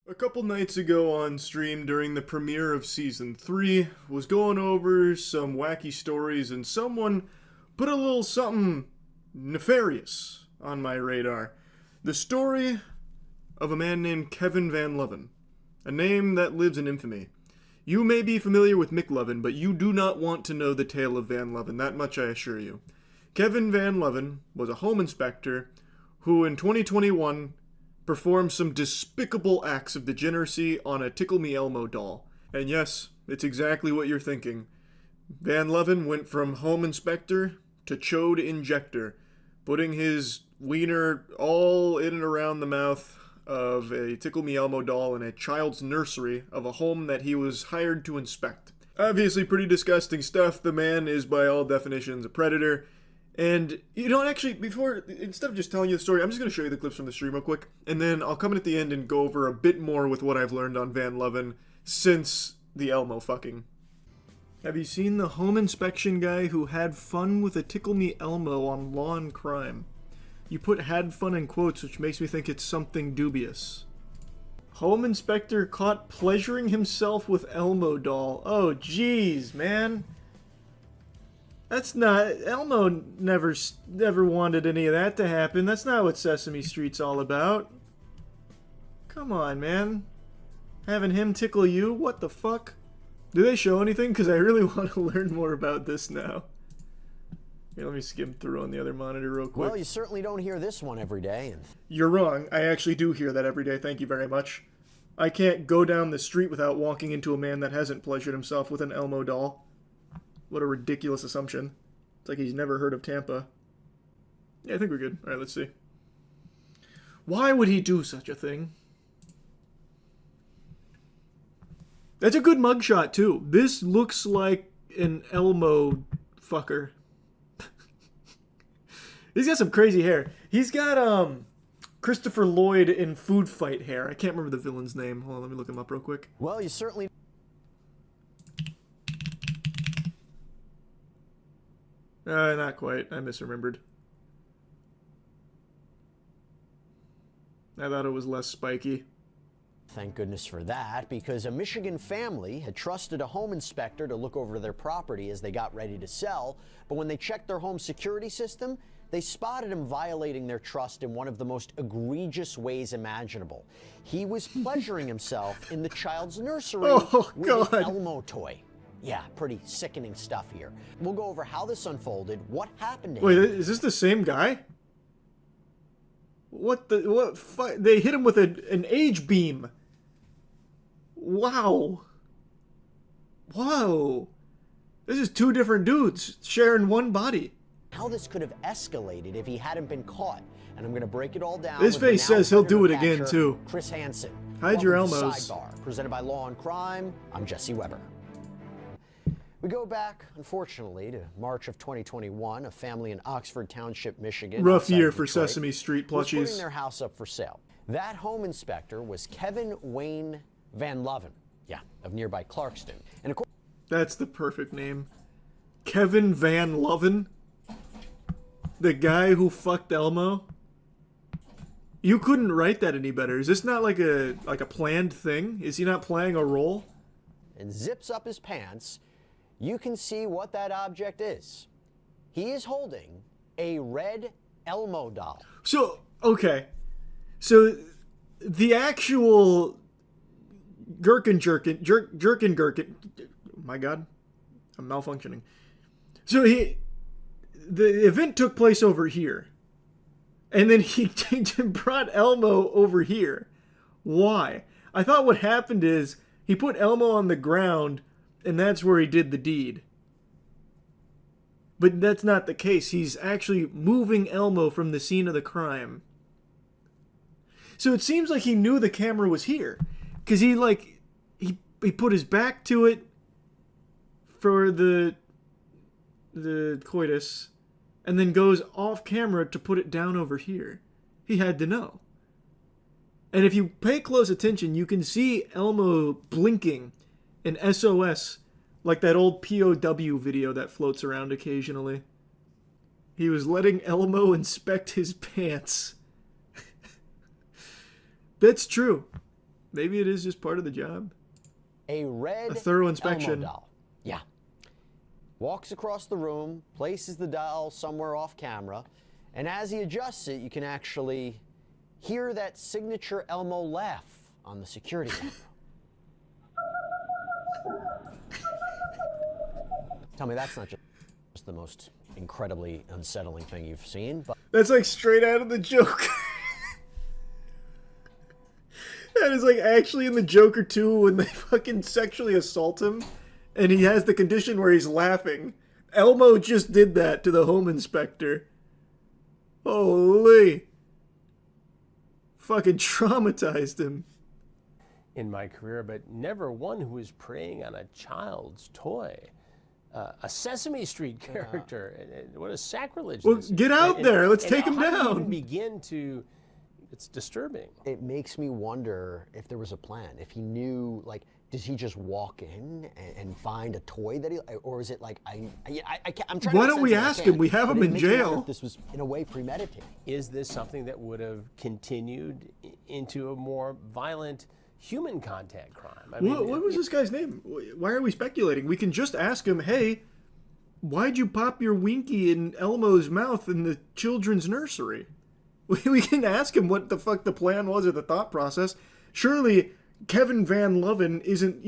A couple nights ago on stream during the premiere of Season 3, was going over some wacky stories and someone put a little something nefarious on my radar. The story of a man named Kevin Van Loven, a name that lives in infamy. You may be familiar with Mick Loven, but you do not want to know the tale of Van Loven, that much I assure you. Kevin Van Loven was a home inspector who in 2021 performed some despicable acts of degeneracy on a Tickle Me Elmo doll. And yes, it's exactly what you're thinking. Van Loven went from home inspector to chode injector, putting his wiener all in and around the mouth of a Tickle Me Elmo doll in a child's nursery of a home that he was hired to inspect. Obviously pretty disgusting stuff. The man is by all definitions a predator. And, you know, actually, instead of just telling you the story, I'm just going to show you the clips from the stream real quick, and then I'll come in at the end and go over a bit more with what I've learned on Van Loven since the Elmo fucking. Have you seen the home inspection guy who had fun with a Tickle Me Elmo on Law and Crime? You put "had fun" in quotes, which makes me think it's something dubious. Home inspector caught pleasuring himself with Elmo doll. Oh, jeez, man. That's not... Elmo never wanted any of that to happen. That's not what Sesame Street's all about. Come on, man. Having him tickle you? What the fuck? Do they show anything? Because I really want to learn more about this now. Here, let me skim through on the other monitor real quick. Well, you certainly don't hear this one every day. You're wrong. I actually do hear that every day. Thank you very much. I can't go down the street without walking into a man that hasn't pleasured himself with an Elmo doll. What a ridiculous assumption. It's like he's never heard of Tampa. Yeah, I think we're good. Alright, let's see. Why would he do such a thing? That's a good mugshot, too. This looks like an Elmo fucker. He's got some crazy hair. He's got, Christopher Lloyd in Food Fight hair. I can't remember the villain's name. Hold on, let me look him up real quick. Well, you certainly... Not quite. I misremembered. I thought it was less spiky. Thank goodness for that, because a Michigan family had trusted a home inspector to look over their property as they got ready to sell, but when they checked their home security system, they spotted him violating their trust in one of the most egregious ways imaginable. He was pleasuring himself in the child's nursery with an Elmo toy. Yeah, pretty sickening stuff here. We'll go over how this unfolded, what happened to him. Wait, is this the same guy? What they hit him with an age beam. Wow. Whoa. This is two different dudes sharing one body. How this could have escalated if he hadn't been caught. And I'm going to break it all down. This face says he'll do it again, too. Chris Hansen. Hide your Welcome to Elmos. Sidebar, presented by Law and Crime. I'm Jesse Weber. We go back, unfortunately, to March of 2021. A family in Oxford Township, Michigan. Rough year for Sesame Street was plushies. putting their house up for sale. That home inspector was Kevin Wayne Van Loven, of nearby Clarkston. And of course, that's the perfect name. Kevin Van Loven? The guy who fucked Elmo? You couldn't write that any better. Is this not like a planned thing? Is he not playing a role? And zips up his pants. You can see what that object is. He is holding a red Elmo doll. So, okay. So, the actual Jerkin. My God. I'm malfunctioning. So, the event took place over here. And then he brought Elmo over here. Why? I thought what happened is he put Elmo on the ground, and that's where he did the deed. But that's not the case. He's actually moving Elmo from the scene of the crime. So it seems like he knew the camera was here. Because he put his back to it for the coitus, and then goes off camera to put it down over here. He had to know. And if you pay close attention, you can see Elmo blinking an SOS, like that old POW video that floats around occasionally. He was letting Elmo inspect his pants. That's true. Maybe it is just part of the job. A red thorough Elmo inspection. doll. Yeah. Walks across the room, places the doll somewhere off camera, and as he adjusts it, you can actually hear that signature Elmo laugh on the security camera. Tell me that's not just the most incredibly unsettling thing you've seen, but That's like straight out of the Joker. That is like actually in the Joker 2 when they fucking sexually assault him and he has the condition where he's laughing. Elmo just did that to the home inspector. Holy. Fucking traumatized him. In my career, but never one who was preying on a child's toy. A Sesame Street character. What a sacrilege. Well, this get is. out there. Let's take him how do you down. even begin to... It's disturbing. it makes me wonder if there was a plan. If he knew, like, does he just walk in and find a toy that he, or is it like, I'm trying Why to don't we sense it, I ask can't, him? We have but him it in makes me wonder jail. if this was, in a way, premeditated. Is this something that would have continued into a more violent human contact crime? I mean, What was this guy's name? Why are we speculating? We can just ask him, hey, why'd you pop your Winky in Elmo's mouth in the children's nursery? We can ask him what the fuck the plan was or the thought process. Surely Kevin Van Loven isn't,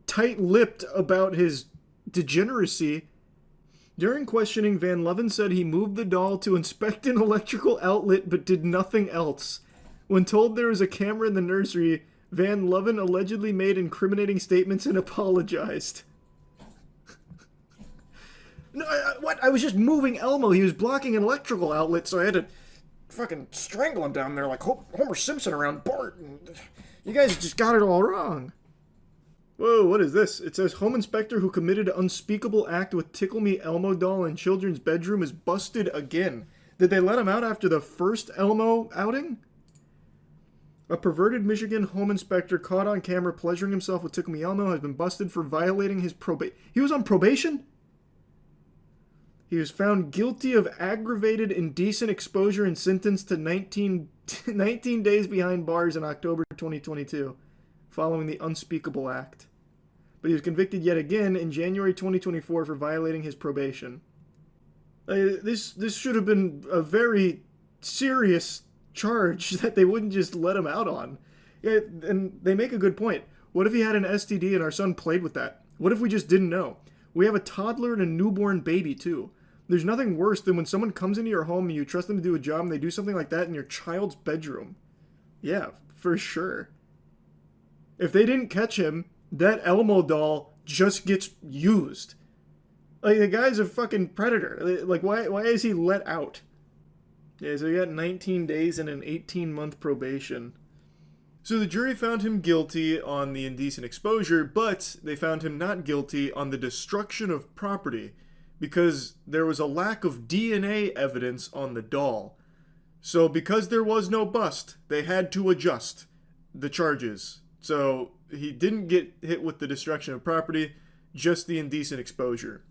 tight-lipped about his degeneracy. During questioning, Van Loven said he moved the doll to inspect an electrical outlet but did nothing else. When told there was a camera in the nursery, Van Loven allegedly made incriminating statements and apologized. No, what? I was just moving Elmo. He was blocking an electrical outlet, so I had to fucking strangle him down there like Homer Simpson around Bart. And you guys just got it all wrong. Whoa, what is this? It says home inspector who committed unspeakable act with Tickle Me Elmo doll in children's bedroom is busted again. Did they let him out after the first Elmo outing? A perverted Michigan home inspector caught on camera pleasuring himself with Tickle Me Elmo has been busted for violating his probation. He was on probation? He was found guilty of aggravated indecent exposure and sentenced to 19 days behind bars in October 2022, following the unspeakable act. But he was convicted yet again in January 2024 for violating his probation. This should have been a very serious charge that they wouldn't just let him out on. And they make a good point. What if he had an STD and our son played with that? What if we just didn't know? We have a toddler and a newborn baby too. There's nothing worse than when someone comes into your home and you trust them to do a job and they do something like that in your child's bedroom. Yeah, for sure. If they didn't catch him, that Elmo doll just gets used. Like, the guy's a fucking predator. Like, why is he let out? Yeah, so he got 19 days and an 18-month probation. So the jury found him guilty on the indecent exposure, but they found him not guilty on the destruction of property, because there was a lack of DNA evidence on the doll. So because there was no bust, they had to adjust the charges. So he didn't get hit with the destruction of property, just the indecent exposure.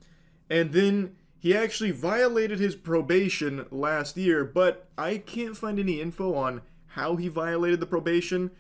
And then he actually violated his probation last year, but I can't find any info on how he violated the probation.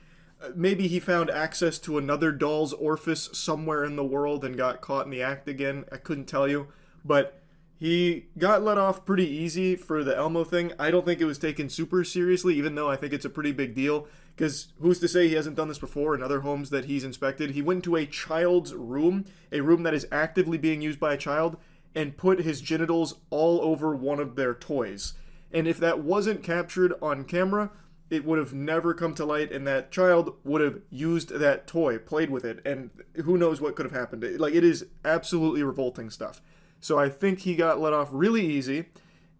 Maybe he found access to another doll's orifice somewhere in the world and got caught in the act again. I couldn't tell you. But he got let off pretty easy for the Elmo thing. I don't think it was taken super seriously, even though I think it's a pretty big deal. Because who's to say he hasn't done this before in other homes that he's inspected? He went to a child's room, a room that is actively being used by a child, and put his genitals all over one of their toys. And if that wasn't captured on camera, it would have never come to light, and that child would have used that toy, played with it, and who knows what could have happened. Like, it is absolutely revolting stuff. So I think he got let off really easy,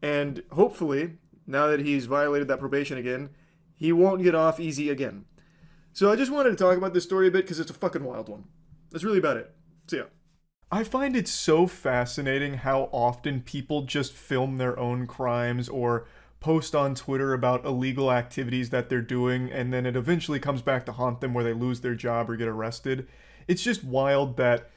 and hopefully, now that he's violated that probation again, he won't get off easy again. So I just wanted to talk about this story a bit because it's a fucking wild one. That's really about it. So yeah. I find it so fascinating how often people just film their own crimes or post on Twitter about illegal activities that they're doing, and then it eventually comes back to haunt them where they lose their job or get arrested. It's just wild that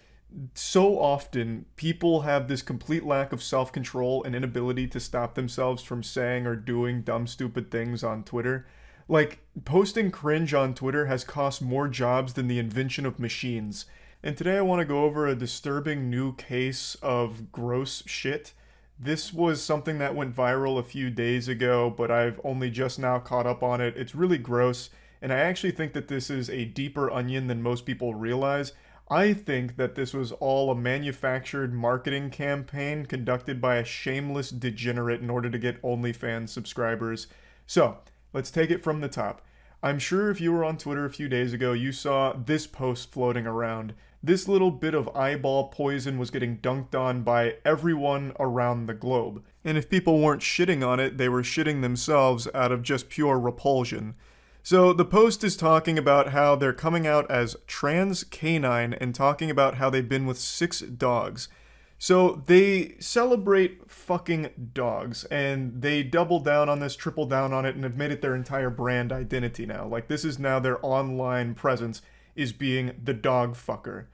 so often people have this complete lack of self-control and inability to stop themselves from saying or doing dumb, stupid things on Twitter. Like, posting cringe on Twitter has cost more jobs than the invention of machines. And today I want to go over a disturbing new case of gross shit. This was something that went viral a few days ago, but I've only just now caught up on it. It's really gross, and I actually think that this is a deeper onion than most people realize. I think that this was all a manufactured marketing campaign conducted by a shameless degenerate in order to get OnlyFans subscribers. So, let's take it from the top. I'm sure if you were on Twitter a few days ago, you saw this post floating around. This little bit of eyeball poison was getting dunked on by everyone around the globe. And if people weren't shitting on it, they were shitting themselves out of just pure repulsion. So the post is talking about how they're coming out as trans canine and talking about how they've been with 6 dogs. So they celebrate fucking dogs, and they double down on this, triple down on it, and have made it their entire brand identity now. Like, this is now their online presence, is being the dog fucker.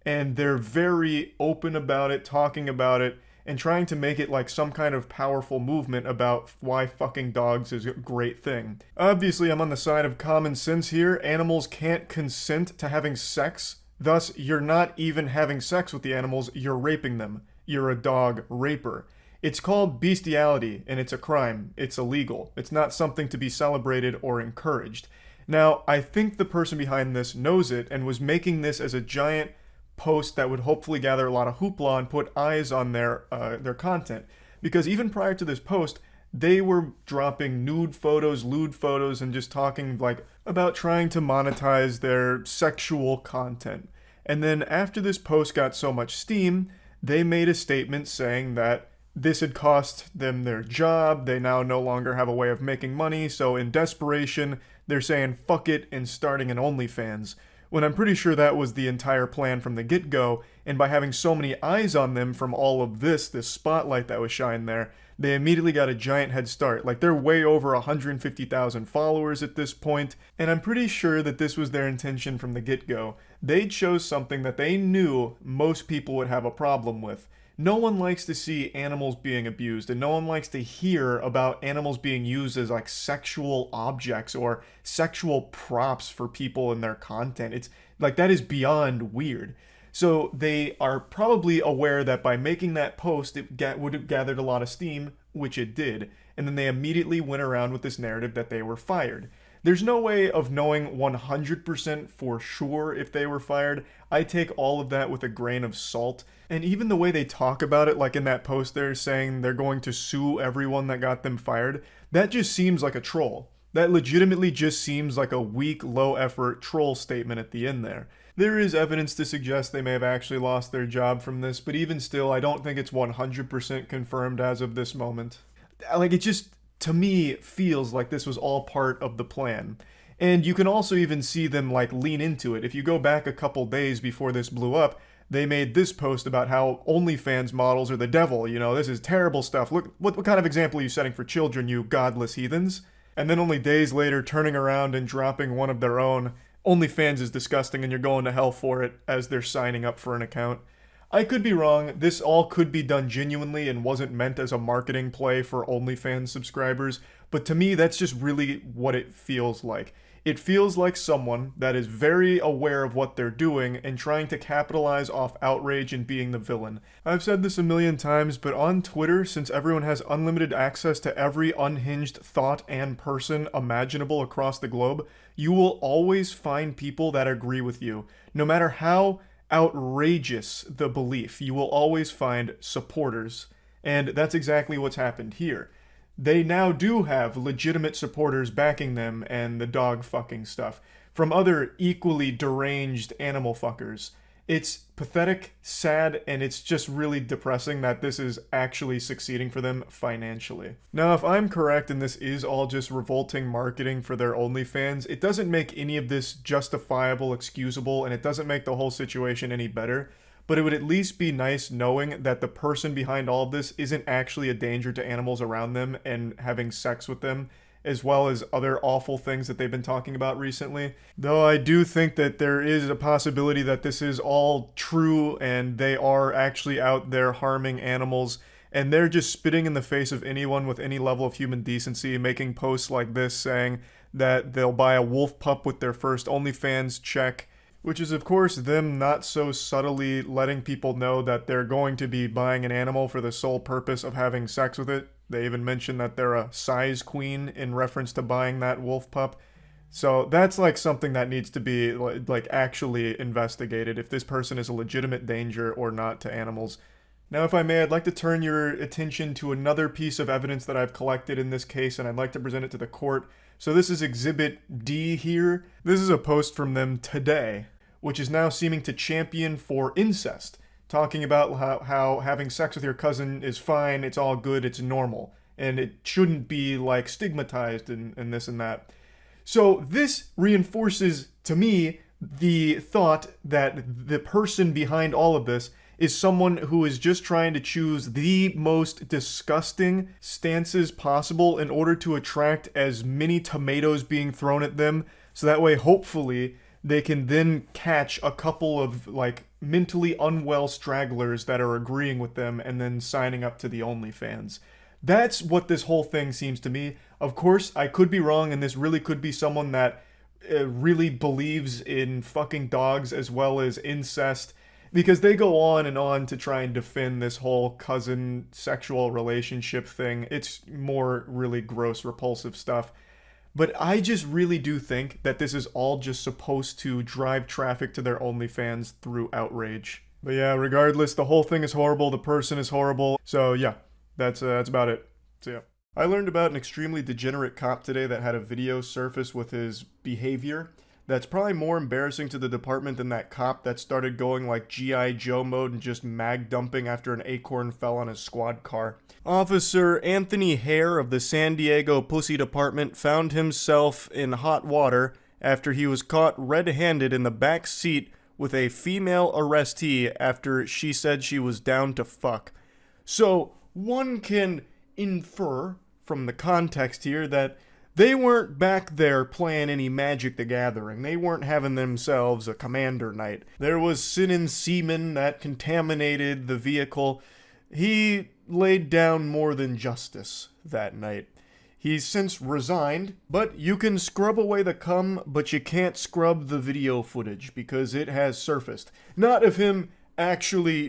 And they're very open about it, talking about it, and trying to make it like some kind of powerful movement about why fucking dogs is a great thing. Obviously, I'm on the side of common sense here. Animals can't consent to having sex. Thus, you're not even having sex with the animals, you're raping them. You're a dog raper. It's called bestiality, and it's a crime. It's illegal. It's not something to be celebrated or encouraged. Now, I think the person behind this knows it and was making this as a giant post that would hopefully gather a lot of hoopla and put eyes on their content. Because even prior to this post, they were dropping nude photos, lewd photos, and just talking like about trying to monetize their sexual content. And then after this post got so much steam, they made a statement saying that this had cost them their job, they now no longer have a way of making money, so in desperation, they're saying fuck it and starting an OnlyFans. When I'm pretty sure that was the entire plan from the get-go, and by having so many eyes on them from all of this spotlight that was shined there, they immediately got a giant head start. Like, they're way over 150,000 followers at this point, and I'm pretty sure that this was their intention from the get-go. They chose something that they knew most people would have a problem with. No one likes to see animals being abused, and no one likes to hear about animals being used as like sexual objects or sexual props for people in their content. It's like, that is beyond weird. So they are probably aware that by making that post, it would have gathered a lot of steam, which it did, and then they immediately went around with this narrative that they were fired. There's no way of knowing 100% for sure if they were fired. I take all of that with a grain of salt. And even the way they talk about it, like in that post they're saying they're going to sue everyone that got them fired, that just seems like a troll. That legitimately just seems like a weak, low-effort troll statement at the end there. There is evidence to suggest they may have actually lost their job from this, but even still, I don't think it's 100% confirmed as of this moment. Like, it just, to me, feels like this was all part of the plan. And you can also even see them, like, lean into it. If you go back a couple days before this blew up, they made this post about how OnlyFans models are the devil. You know, this is terrible stuff. Look, what kind of example are you setting for children, you godless heathens? And then only days later, turning around and dropping one of their own, OnlyFans is disgusting and you're going to hell for it, as they're signing up for an account. I could be wrong. This all could be done genuinely and wasn't meant as a marketing play for OnlyFans subscribers, but to me, that's just really what it feels like. It feels like someone that is very aware of what they're doing and trying to capitalize off outrage and being the villain. I've said this a million times, but on Twitter, since everyone has unlimited access to every unhinged thought and person imaginable across the globe, you will always find people that agree with you. No matter how outrageous the belief, you will always find supporters. And that's exactly what's happened here. They now do have legitimate supporters backing them and the dog fucking stuff from other equally deranged animal fuckers. It's pathetic, sad, and it's just really depressing that this is actually succeeding for them financially. Now, if I'm correct and this is all just revolting marketing for their OnlyFans, it doesn't make any of this justifiable, excusable, and it doesn't make the whole situation any better. But it would at least be nice knowing that the person behind all of this isn't actually a danger to animals around them and having sex with them, as well as other awful things that they've been talking about recently. Though I do think that there is a possibility that this is all true and they are actually out there harming animals, and they're just spitting in the face of anyone with any level of human decency, making posts like this saying that they'll buy a wolf pup with their first OnlyFans check, which is of course them not so subtly letting people know that they're going to be buying an animal for the sole purpose of having sex with it. They even mention that they're a size queen in reference to buying that wolf pup. So that's like something that needs to be like actually investigated, if this person is a legitimate danger or not to animals. Now, if I may, I'd like to turn your attention to another piece of evidence that I've collected in this case, and I'd like to present it to the court. So this is Exhibit D here. This is a post from them today, which is now seeming to champion for incest, talking about how having sex with your cousin is fine, it's all good, it's normal, and it shouldn't be like stigmatized and this and that. So this reinforces to me the thought that the person behind all of this is someone who is just trying to choose the most disgusting stances possible in order to attract as many tomatoes being thrown at them, so that way hopefully they can then catch a couple of like mentally unwell stragglers that are agreeing with them and then signing up to the OnlyFans. That's what this whole thing seems to me. Of course, I could be wrong, and this really could be someone that really believes in fucking dogs as well as incest, because they go on and on to try and defend this whole cousin sexual relationship thing. It's more really gross, repulsive stuff. But I just really do think that this is all just supposed to drive traffic to their OnlyFans through outrage. But yeah, regardless, the whole thing is horrible, the person is horrible. So yeah, that's about it. So yeah. I learned about an extremely degenerate cop today that had a video surface with his behavior that's probably more embarrassing to the department than that cop that started going like G.I. Joe mode and just mag dumping after an acorn fell on his squad car. Officer Anthony Hare of the San Diego Pussy Department found himself in hot water after he was caught red-handed in the back seat with a female arrestee after she said she was down to fuck. So one can infer from the context here that they weren't back there playing any Magic the Gathering. They weren't having themselves a commander night. There was sin and semen that contaminated the vehicle. He laid down more than justice that night. He's since resigned, but you can scrub away the cum, but you can't scrub the video footage because it has surfaced. Not of him actually,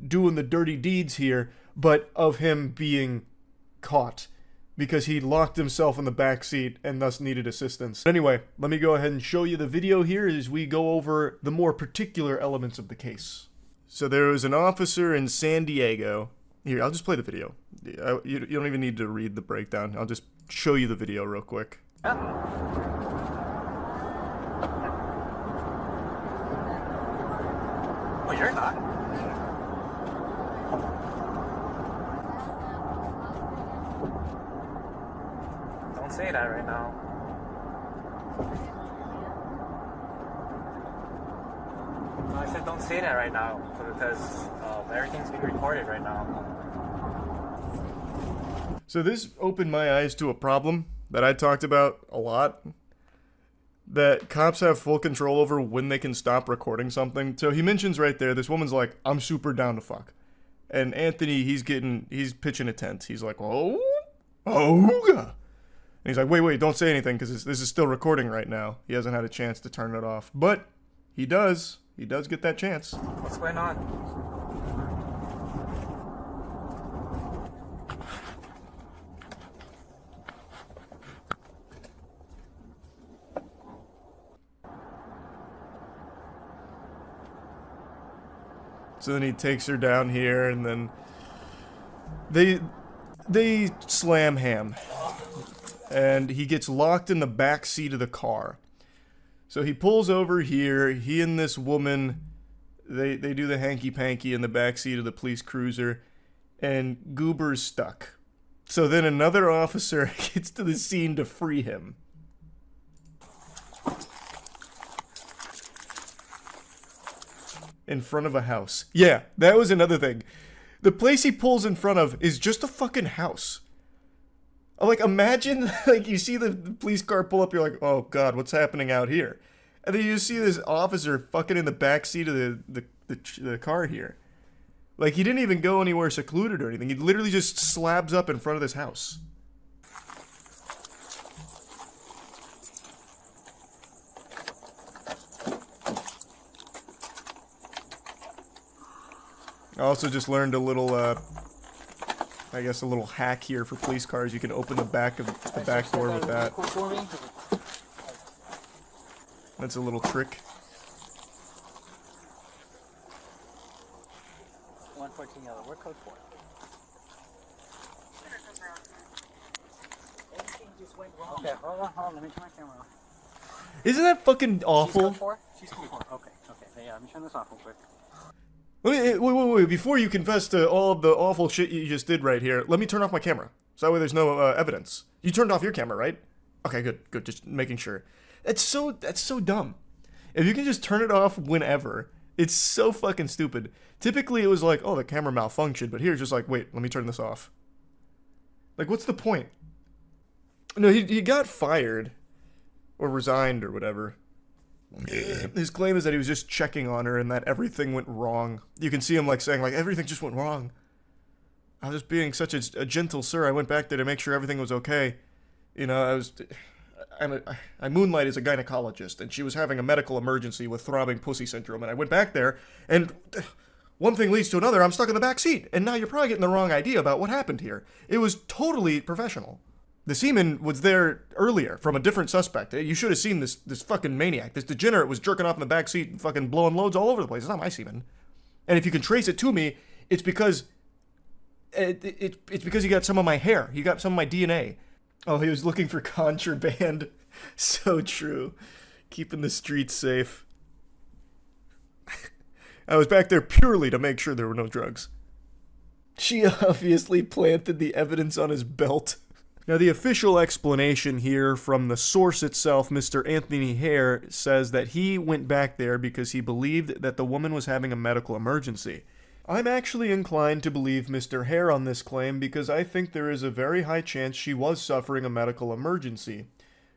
doing the dirty deeds here, but of him being caught because he locked himself in the back seat and thus needed assistance. Anyway, let me go ahead and show you the video here as we go over the more particular elements of the case. So there was an officer in San Diego. Here, I'll just play the video. You don't even need to read the breakdown. I'll just show you the video real quick. Well, you're not. Don't say that right now. No, I said don't say that right now because everything's being recorded right now. So this opened my eyes to a problem that I talked about a lot. That cops have full control over when they can stop recording something. So he mentions right there, this woman's like, I'm super down to fuck. And Anthony, he's pitching a tent. He's like, oh. And he's like, wait, don't say anything because this is still recording right now. He hasn't had a chance to turn it off. But he does. He does get that chance. What's going on? So then he takes her down here, and then they slam ham, and he gets locked in the back seat of the car. So he pulls over here. He and this woman, they do the hanky-panky in the back seat of the police cruiser, and Goober's stuck. So then another officer gets to the scene to free him. In front of a house. Yeah, that was another thing. The place he pulls in front of is just a fucking house. Like, imagine, like, you see the police car pull up, you're like, oh god, what's happening out here? And then you see this officer fucking in the back seat of the car here. Like, he didn't even go anywhere secluded or anything. He literally just slabs up in front of this house. I also just learned a little, I guess a little hack here for police cars. You can open the back door with that. That's a little trick. 114 yellow. We're code 4. Okay, hold on. Let me turn my camera off. Isn't that fucking awful? She's code 4? She's code 4. Okay. Yeah, let me turn this off real quick. Wait. Before you confess to all of the awful shit you just did right here, let me turn off my camera. So that way there's no evidence. You turned off your camera, right? Okay, good. Just making sure. That's so dumb. If you can just turn it off whenever, it's so fucking stupid. Typically it was like, oh, the camera malfunctioned, but here it's just like, wait, let me turn this off. Like, what's the point? No, he got fired. Or resigned or whatever. His claim is that he was just checking on her and that everything went wrong. You can see him like saying like, everything just went wrong. I was just being such a gentle sir. I went back there to make sure everything was okay. You know, I moonlight as a gynecologist, and she was having a medical emergency with throbbing pussy syndrome, and I went back there, and one thing leads to another. I'm stuck in the back seat, and now you're probably getting the wrong idea about what happened here. It was totally professional. The semen was there earlier from a different suspect. You should have seen this fucking maniac. This degenerate was jerking off in the back seat and fucking blowing loads all over the place. It's not my semen. And if you can trace it to me, it's because it's because he got some of my hair. He got some of my DNA. Oh, he was looking for contraband. So true. Keeping the streets safe. I was back there purely to make sure there were no drugs. She obviously planted the evidence on his belt. Now, the official explanation here from the source itself, Mr. Anthony Hare, says that he went back there because he believed that the woman was having a medical emergency. I'm actually inclined to believe Mr. Hare on this claim because I think there is a very high chance she was suffering a medical emergency.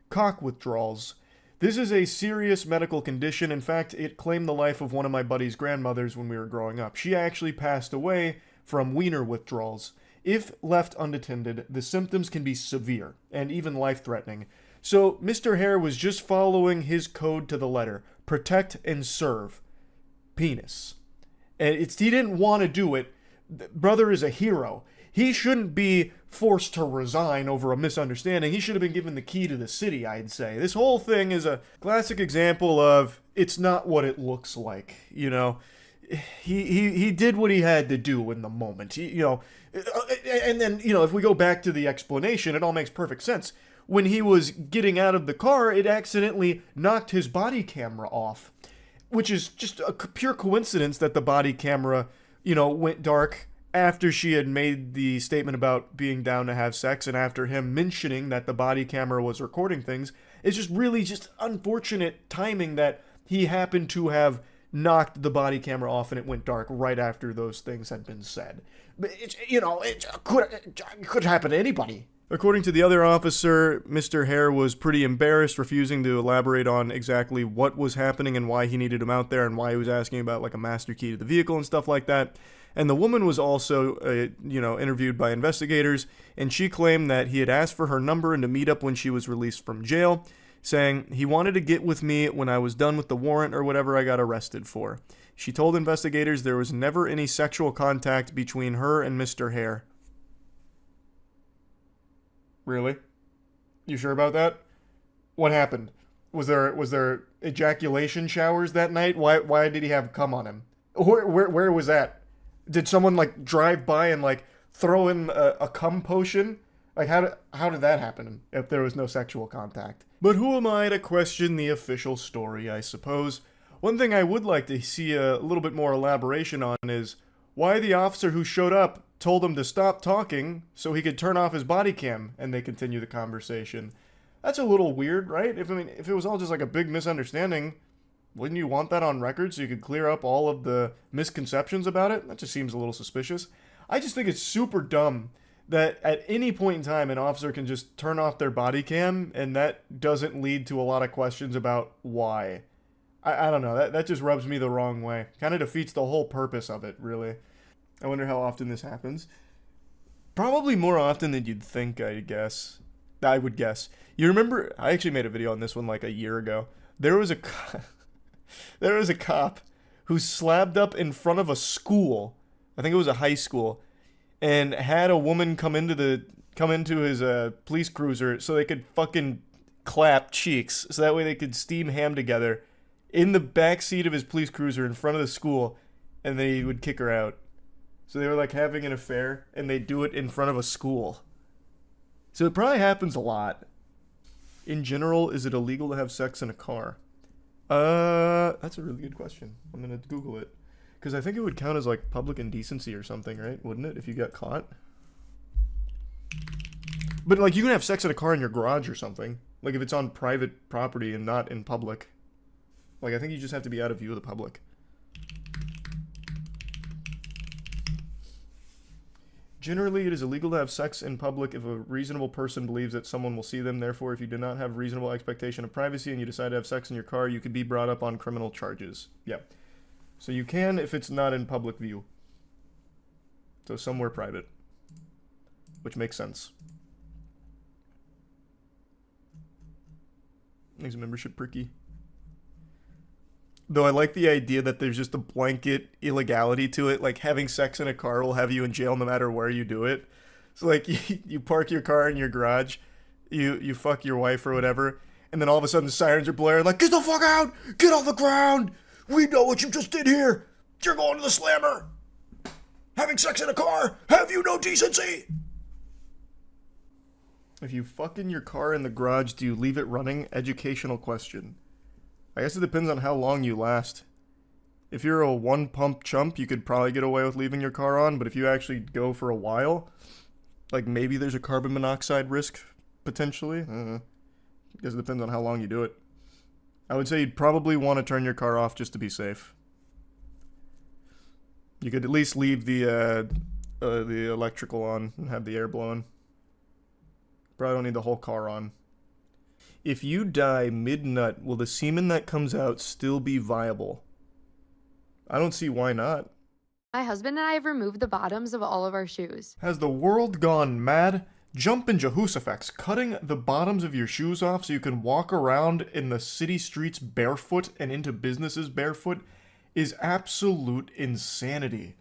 Cock withdrawals. This is a serious medical condition. In fact, it claimed the life of one of my buddy's grandmothers when we were growing up. She actually passed away from wiener withdrawals. If left unattended, the symptoms can be severe and even life-threatening. So Mr. Hare was just following his code to the letter. Protect and serve. Penis. And he didn't want to do it. Brother is a hero. He shouldn't be forced to resign over a misunderstanding. He should have been given the key to the city, I'd say. This whole thing is a classic example of it's not what it looks like, you know. He did what he had to do in the moment. And then, if we go back to the explanation, it all makes perfect sense. When he was getting out of the car, it accidentally knocked his body camera off, which is just a pure coincidence that the body camera, went dark after she had made the statement about being down to have sex and after him mentioning that the body camera was recording things. It's just really just unfortunate timing that he happened to have knocked the body camera off and it went dark right after those things had been said. But it could happen to anybody. According to the other officer, Mr. Hare was pretty embarrassed, refusing to elaborate on exactly what was happening and why he needed him out there and why he was asking about like a master key to the vehicle and stuff like that. And the woman was also, interviewed by investigators, and she claimed that he had asked for her number and to meet up when she was released from jail, saying he wanted to get with me when I was done with the warrant or whatever I got arrested for. She told investigators there was never any sexual contact between her and Mr. Hare. Really? You sure about that? What happened? Was there ejaculation showers that night? Why did he have cum on him? Where was that? Did someone like drive by and like throw in a cum potion? Like how did that happen if there was no sexual contact? But who am I to question the official story, I suppose? One thing I would like to see a little bit more elaboration on is why the officer who showed up told him to stop talking so he could turn off his body cam and they continue the conversation. That's a little weird, right? If it was all just like a big misunderstanding, wouldn't you want that on record so you could clear up all of the misconceptions about it? That just seems a little suspicious. I just think it's super dumb that at any point in time an officer can just turn off their body cam and that doesn't lead to a lot of questions about why. I don't know, that just rubs me the wrong way. Kind of defeats the whole purpose of it, really. I wonder how often this happens. Probably more often than you'd think, I would guess. You remember, I actually made a video on this one like a year ago. There was a cop who slabbed up in front of a school I think it was a high school, and had a woman come into his police cruiser so they could fucking clap cheeks, so that way they could steam ham together in the back seat of his police cruiser in front of the school, and then he would kick her out. So they were like having an affair, and they do it in front of a school. So it probably happens a lot. In general, is it illegal to have sex in a car? That's a really good question. I'm gonna Google it. Because I think it would count as like public indecency or something, right? Wouldn't it, if you got caught? But like you can have sex in a car in your garage or something. Like if it's on private property and not in public. Like I think you just have to be out of view of the public. Generally, it is illegal to have sex in public if a reasonable person believes that someone will see them. Therefore, if you do not have reasonable expectation of privacy and you decide to have sex in your car, you could be brought up on criminal charges. Yeah. So you can if it's not in public view. So somewhere private. Which makes sense. Makes membership pricky. Though I like the idea that there's just a blanket illegality to it. Like having sex in a car will have you in jail no matter where you do it. So like you park your car in your garage, you fuck your wife or whatever, and then all of a sudden the sirens are blaring like, get the fuck out! Get off the ground! We know what you just did here! You're going to the slammer! Having sex in a car! Have you no decency? If you fuck in your car in the garage, do you leave it running? Educational question. I guess it depends on how long you last. If you're a one-pump chump, you could probably get away with leaving your car on, but if you actually go for a while, like maybe there's a carbon monoxide risk, potentially. I don't know. I guess it depends on how long you do it. I would say you'd probably want to turn your car off just to be safe. You could at least leave the electrical on and have the air blowing. Probably don't need the whole car on. If you die mid-nut, will the semen that comes out still be viable? I don't see why not. My husband and I have removed the bottoms of all of our shoes. Has the world gone mad? Jumpin' Jehooshaphats, cutting the bottoms of your shoes off so you can walk around in the city streets barefoot and into businesses barefoot is absolute insanity.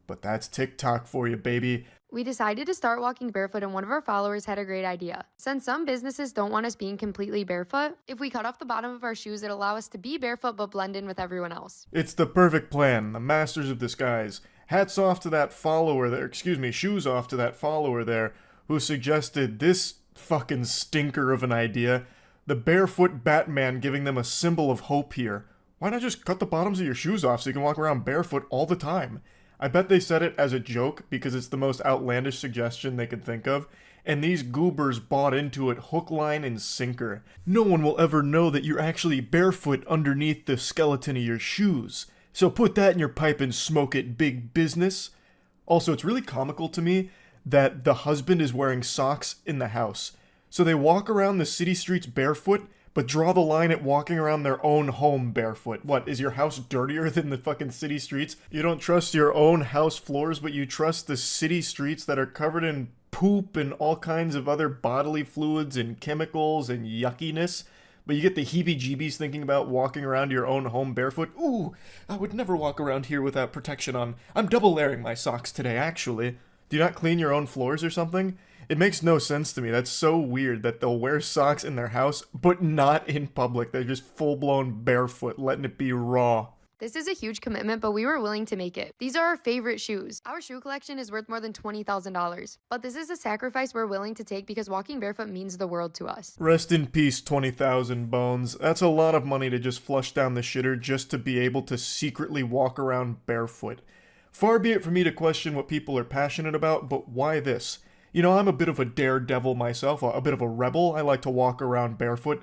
But that's TikTok for you, baby. We decided to start walking barefoot, and one of our followers had a great idea. Since some businesses don't want us being completely barefoot, if we cut off the bottom of our shoes, it'll allow us to be barefoot but blend in with everyone else. It's the perfect plan, the masters of disguise. Hats off to that follower there, shoes off to that follower there, who suggested this fucking stinker of an idea. The barefoot Batman giving them a symbol of hope here. Why not just cut the bottoms of your shoes off so you can walk around barefoot all the time? I bet they said it as a joke because it's the most outlandish suggestion they could think of, and these goobers bought into it hook, line, and sinker. No one will ever know that you're actually barefoot underneath the skeleton of your shoes. So put that in your pipe and smoke it, big business. Also, it's really comical to me that the husband is wearing socks in the house. So they walk around the city streets barefoot, but draw the line at walking around their own home barefoot. What, is your house dirtier than the fucking city streets? You don't trust your own house floors, but you trust the city streets that are covered in poop and all kinds of other bodily fluids and chemicals and yuckiness? But you get the heebie-jeebies thinking about walking around your own home barefoot. Ooh, I would never walk around here without protection on. I'm double layering my socks today, actually. Do you not clean your own floors or something? It makes no sense to me. That's so weird that they'll wear socks in their house, but not in public. They're just full-blown barefoot, letting it be raw. This is a huge commitment, but we were willing to make it. These are our favorite shoes. Our shoe collection is worth more than $20,000. But this is a sacrifice we're willing to take because walking barefoot means the world to us. Rest in peace, 20,000 bones. That's a lot of money to just flush down the shitter just to be able to secretly walk around barefoot. Far be it for me to question what people are passionate about, but why this? You know, I'm a bit of a daredevil myself, a bit of a rebel. I like to walk around barefoot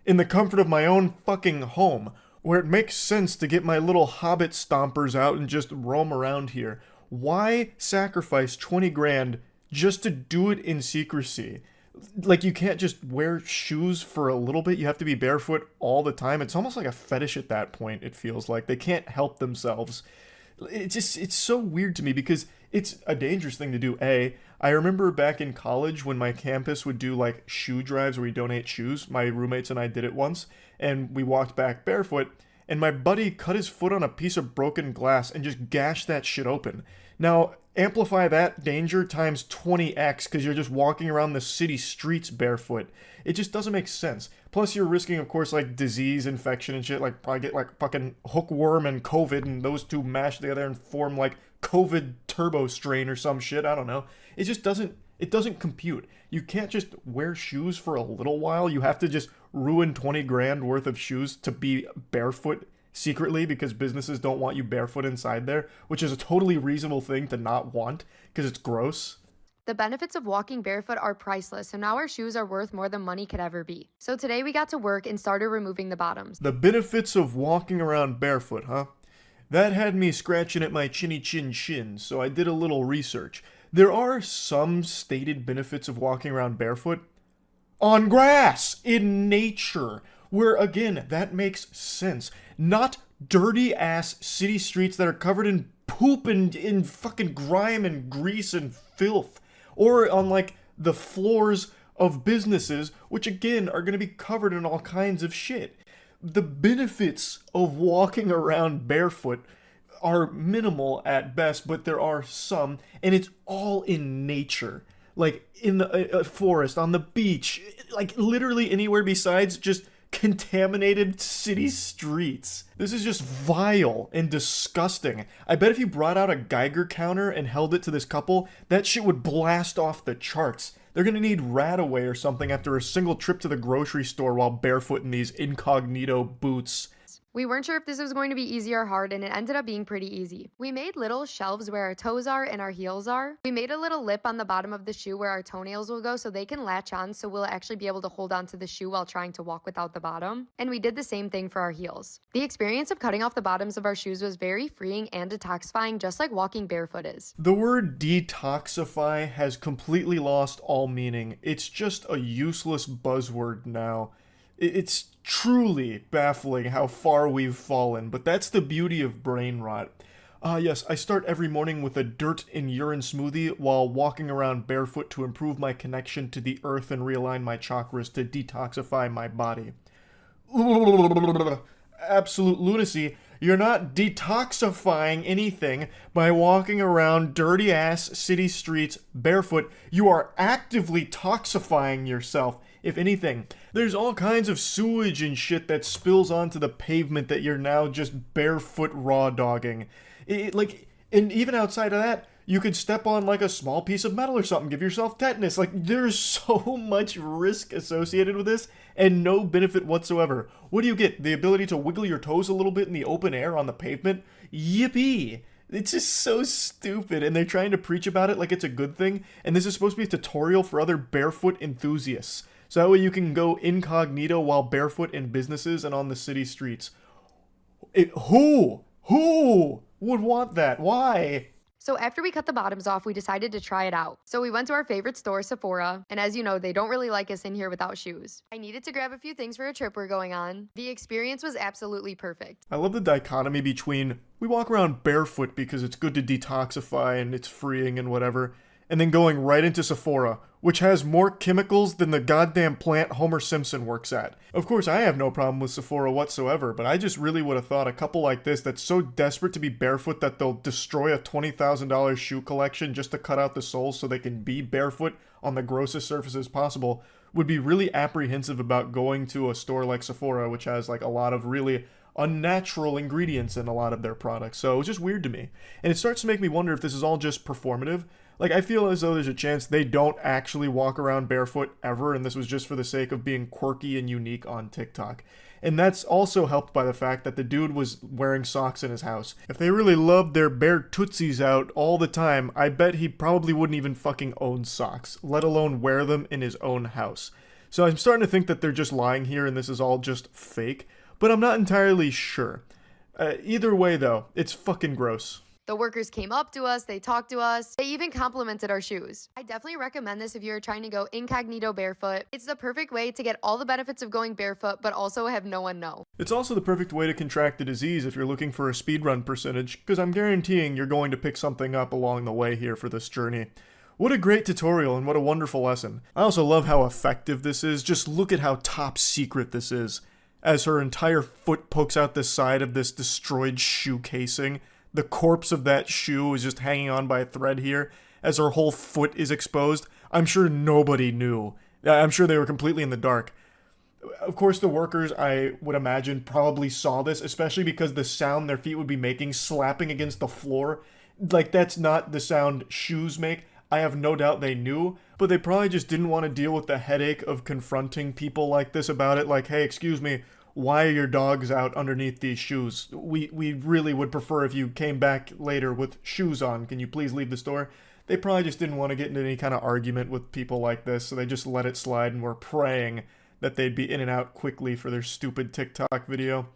in the comfort of my own fucking home, where it makes sense to get my little hobbit stompers out and just roam around here. Why sacrifice 20 grand just to do it in secrecy? Like, you can't just wear shoes for a little bit. You have to be barefoot all the time. It's almost like a fetish at that point, it feels like. They can't help themselves. It's so weird to me because it's a dangerous thing to do. I remember back in college when my campus would do like shoe drives where we donate shoes. My roommates and I did it once, and we walked back barefoot, and my buddy cut his foot on a piece of broken glass and just gashed that shit open. Now, amplify that danger times 20x because you're just walking around the city streets barefoot. It just doesn't make sense. Plus, you're risking, of course, like disease, infection, and shit. Like, probably get like fucking hookworm and COVID, and those two mash together and form like COVID turbo strain or some shit. I don't know. It just doesn't. It doesn't compute. You can't just wear shoes for a little while. You have to just ruin 20 grand worth of shoes to be barefoot secretly because businesses don't want you barefoot inside there, which is a totally reasonable thing to not want because it's gross. The benefits of walking barefoot are priceless, so now our shoes are worth more than money could ever be. So today we got to work and started removing the bottoms. The benefits of walking around barefoot, huh? That had me scratching at my chinny chin chin, so I did a little research. There are some stated benefits of walking around barefoot. On grass, in nature, where again, that makes sense. Not dirty ass city streets that are covered in poop and in fucking grime and grease and filth. Or on like the floors of businesses, which again are going to be covered in all kinds of shit. The benefits of walking around barefoot are minimal at best, but there are some, and it's all in nature. Like in the forest, on the beach, like literally anywhere besides just contaminated city streets. This is just vile and disgusting. I bet if you brought out a Geiger counter and held it to this couple, that shit would blast off the charts. They're gonna need Radaway or something after a single trip to the grocery store while barefoot in these incognito boots. We weren't sure if this was going to be easy or hard, and it ended up being pretty easy. We made little shelves where our toes are and our heels are. We made a little lip on the bottom of the shoe where our toenails will go so they can latch on, so we'll actually be able to hold on to the shoe while trying to walk without the bottom. And we did the same thing for our heels. The experience of cutting off the bottoms of our shoes was very freeing and detoxifying, just like walking barefoot is. The word detoxify has completely lost all meaning. It's just a useless buzzword now. It's truly baffling how far we've fallen, but that's the beauty of brain rot. Yes, I start every morning with a dirt and urine smoothie while walking around barefoot to improve my connection to the earth and realign my chakras to detoxify my body. Absolute lunacy. You're not detoxifying anything by walking around dirty-ass city streets barefoot. You are actively toxifying yourself. If anything, there's all kinds of sewage and shit that spills onto the pavement that you're now just barefoot raw dogging. And even outside of that, you could step on like a small piece of metal or something, give yourself tetanus. Like, there's so much risk associated with this and no benefit whatsoever. What do you get? The ability to wiggle your toes a little bit in the open air on the pavement? Yippee! It's just so stupid, and they're trying to preach about it like it's a good thing, and this is supposed to be a tutorial for other barefoot enthusiasts. So that way you can go incognito while barefoot in businesses and on the city streets. Who would want that? Why? So after we cut the bottoms off, we decided to try it out. So we went to our favorite store, Sephora, and as you know, they don't really like us in here without shoes. I needed to grab a few things for a trip we're going on. The experience was absolutely perfect. I love the dichotomy between we walk around barefoot because it's good to detoxify and it's freeing and whatever, and then going right into Sephora, which has more chemicals than the goddamn plant Homer Simpson works at. Of course, I have no problem with Sephora whatsoever, but I just really would have thought a couple like this that's so desperate to be barefoot that they'll destroy a $20,000 shoe collection just to cut out the soles so they can be barefoot on the grossest surfaces possible would be really apprehensive about going to a store like Sephora, which has like a lot of really unnatural ingredients in a lot of their products. So it was just weird to me. And it starts to make me wonder if this is all just performative. Like, I feel as though there's a chance they don't actually walk around barefoot ever, and this was just for the sake of being quirky and unique on TikTok. And that's also helped by the fact that the dude was wearing socks in his house. If they really loved their bare tootsies out all the time, I bet he probably wouldn't even fucking own socks, let alone wear them in his own house. So I'm starting to think that they're just lying here and this is all just fake, but I'm not entirely sure. Either way, though, it's fucking gross. The workers came up to us, they talked to us, they even complimented our shoes. I definitely recommend this if you're trying to go incognito barefoot. It's the perfect way to get all the benefits of going barefoot, but also have no one know. It's also the perfect way to contract the disease if you're looking for a speedrun percentage, because I'm guaranteeing you're going to pick something up along the way here for this journey. What a great tutorial and what a wonderful lesson. I also love how effective this is. Just look at how top secret this is. as her entire foot pokes out the side of this destroyed shoe casing. The corpse of that shoe is just hanging on by a thread here as her whole foot is exposed. I'm sure nobody knew. I'm sure they were completely in the dark. Of course, the workers, I would imagine, probably saw this, especially because the sound their feet would be making, slapping against the floor. Like, that's not the sound shoes make. I have no doubt they knew, but they probably just didn't want to deal with the headache of confronting people like this about it. Like, hey, excuse me, why are your dogs out underneath these shoes? We really would prefer if you came back later with shoes on. Can you please leave the store? They probably just didn't want to get into any kind of argument with people like this, so they just let it slide and were praying that they'd be in and out quickly for their stupid TikTok video.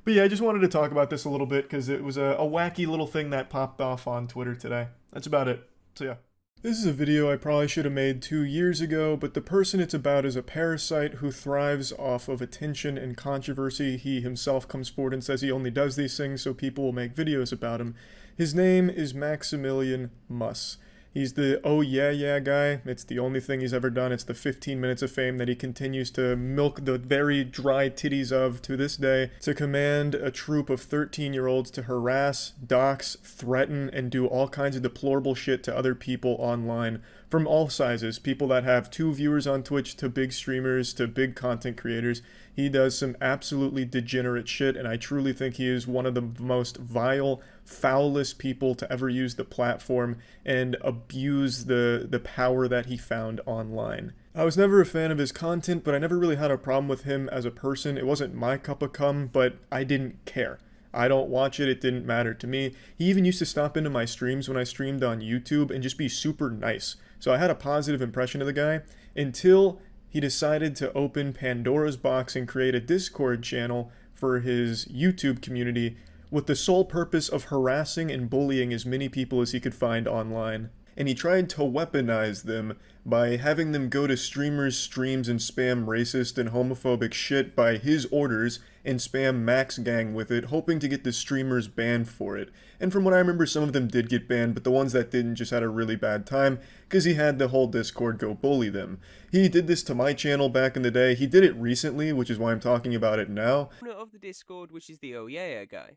But yeah, I just wanted to talk about this a little bit because it was a wacky little thing that popped off on Twitter today. That's about it. So yeah. This is a video I probably should have made 2 years ago, but the person it's about is a parasite who thrives off of attention and controversy. He himself comes forward and says he only does these things so people will make videos about him. His name is penguinz0. He's the oh yeah yeah guy. It's the only thing he's ever done. It's the 15 minutes of fame that he continues to milk the very dry titties of to this day to command a troop of 13-year-olds to harass, dox, threaten, and do all kinds of deplorable shit to other people online from all sizes. People that have 2 viewers on Twitch to big streamers to big content creators. He does some absolutely degenerate shit, and I truly think he is one of the most vile, foulest people to ever use the platform and abuse the power that he found online. I was never a fan of his content, but I never really had a problem with him as a person. It wasn't my cup of cum, but I didn't care. I don't watch it, it didn't matter to me. He even used to stop into my streams when I streamed on YouTube and just be super nice. So I had a positive impression of the guy until he decided to open Pandora's box and create a Discord channel for his YouTube community with the sole purpose of harassing and bullying as many people as he could find online. And he tried to weaponize them by having them go to streamers' streams and spam racist and homophobic shit by his orders and spam Max Gang with it, hoping to get the streamers banned for it. And from what I remember, some of them did get banned, but the ones that didn't just had a really bad time because he had the whole Discord go bully them. He did this to my channel back in the day. He did it recently, which is why I'm talking about it now. Of the Discord, which is the oh yeah guy.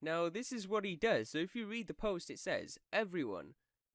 Now, this is what he does. So if you read the post, it says, everyone,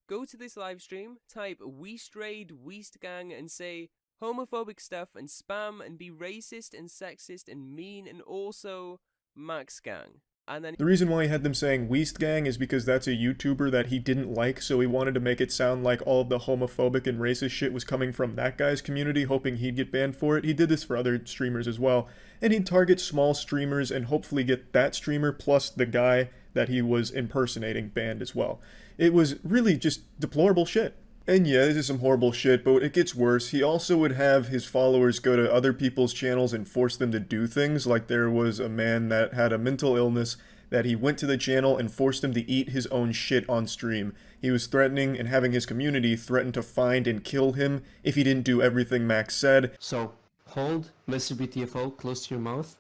go to this live stream, type Weast Raid, Weast Gang, and say homophobic stuff, and spam, and be racist, and sexist, and mean, and also Max Gang. And then the reason why he had them saying Weast Gang is because that's a YouTuber that he didn't like, so he wanted to make it sound like all of the homophobic and racist shit was coming from that guy's community, hoping he'd get banned for it. He did this for other streamers as well, and he'd target small streamers and hopefully get that streamer plus the guy that he was impersonating banned as well. It was really just deplorable shit. And yeah, this is some horrible shit, but it gets worse. He also would have his followers go to other people's channels and force them to do things. Like there was a man that had a mental illness that he went to the channel and forced him to eat his own shit on stream. He was threatening and having his community threaten to find and kill him if he didn't do everything Max said. So, hold Mr. BTFO close to your mouth.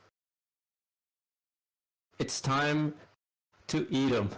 It's time to eat him.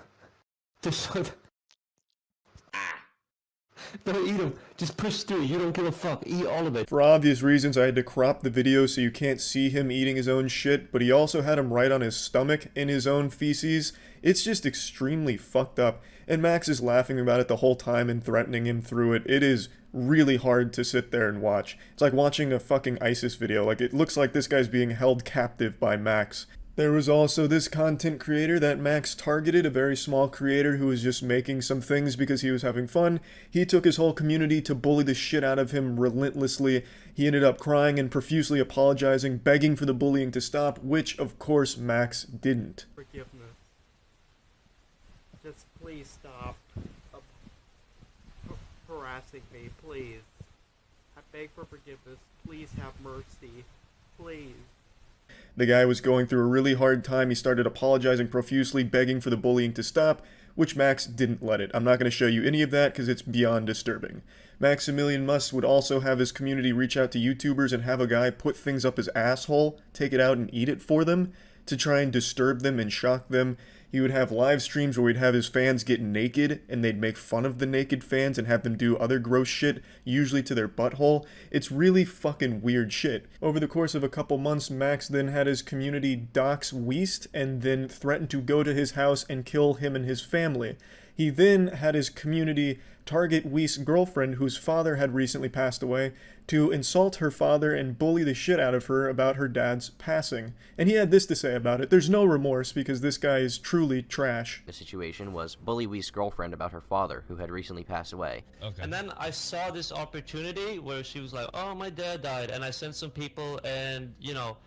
Don't eat them. Just push through. You don't give a fuck. Eat all of it. For obvious reasons, I had to crop the video so you can't see him eating his own shit, but he also had him right on his stomach in his own feces. It's just extremely fucked up, and Max is laughing about it the whole time and threatening him through it. It is really hard to sit there and watch. It's like watching a fucking ISIS video. Like, it looks like this guy's being held captive by Max. There was also this content creator that Max targeted, a very small creator who was just making some things because he was having fun. He took his whole community to bully the shit out of him relentlessly. He ended up crying and profusely apologizing, begging for the bullying to stop, which, of course, Max didn't. Forgiveness. Just please stop harassing me, please. I beg for forgiveness. Please have mercy. Please. The guy was going through a really hard time. He started apologizing profusely, begging for the bullying to stop, which Max didn't let it. I'm not going to show you any of that because it's beyond disturbing. penguinz0 would also have his community reach out to YouTubers and have a guy put things up his asshole, take it out and eat it for them. to try and disturb them and shock them. He would have live streams where he'd have his fans get naked and they'd make fun of the naked fans and have them do other gross shit, usually to their butthole. It's really fucking weird shit. Over the course of a couple months, Max then had his community dox Weast and then threatened to go to his house and kill him and his family. He then had his community target Weast's girlfriend, whose father had recently passed away, to insult her father and bully the shit out of her about her dad's passing. And he had this to say about it: there's no remorse because this guy is truly trash. The situation was bully Weast's girlfriend about her father, who had recently passed away. Okay. And then I saw this opportunity where she was like, oh, my dad died, and I sent some people, and, you know,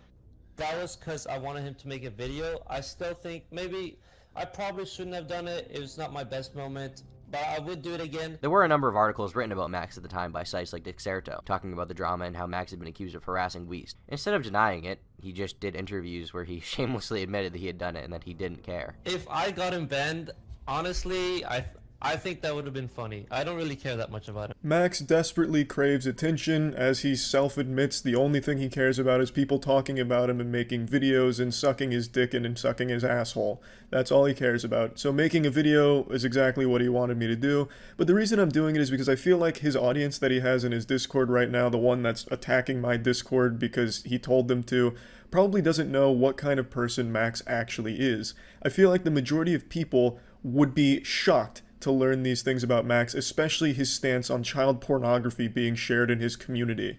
that was because I wanted him to make a video. I still think maybe I probably shouldn't have done it. It was not my best moment, but I would do it again. There were a number of articles written about Max at the time by sites like Dexerto, talking about the drama and how Max had been accused of harassing Weast. Instead of denying it, he just did interviews where he shamelessly admitted that he had done it and that he didn't care. If I got him banned, honestly, I think that would have been funny. I don't really care that much about it. Max desperately craves attention. As he self-admits, the only thing he cares about is people talking about him and making videos and sucking his dick and sucking his asshole. That's all he cares about. So making a video is exactly what he wanted me to do. But the reason I'm doing it is because I feel like his audience that he has in his Discord right now, the one that's attacking my Discord because he told them to, probably doesn't know what kind of person Max actually is. I feel like the majority of people would be shocked to learn these things about Max, especially his stance on child pornography being shared in his community.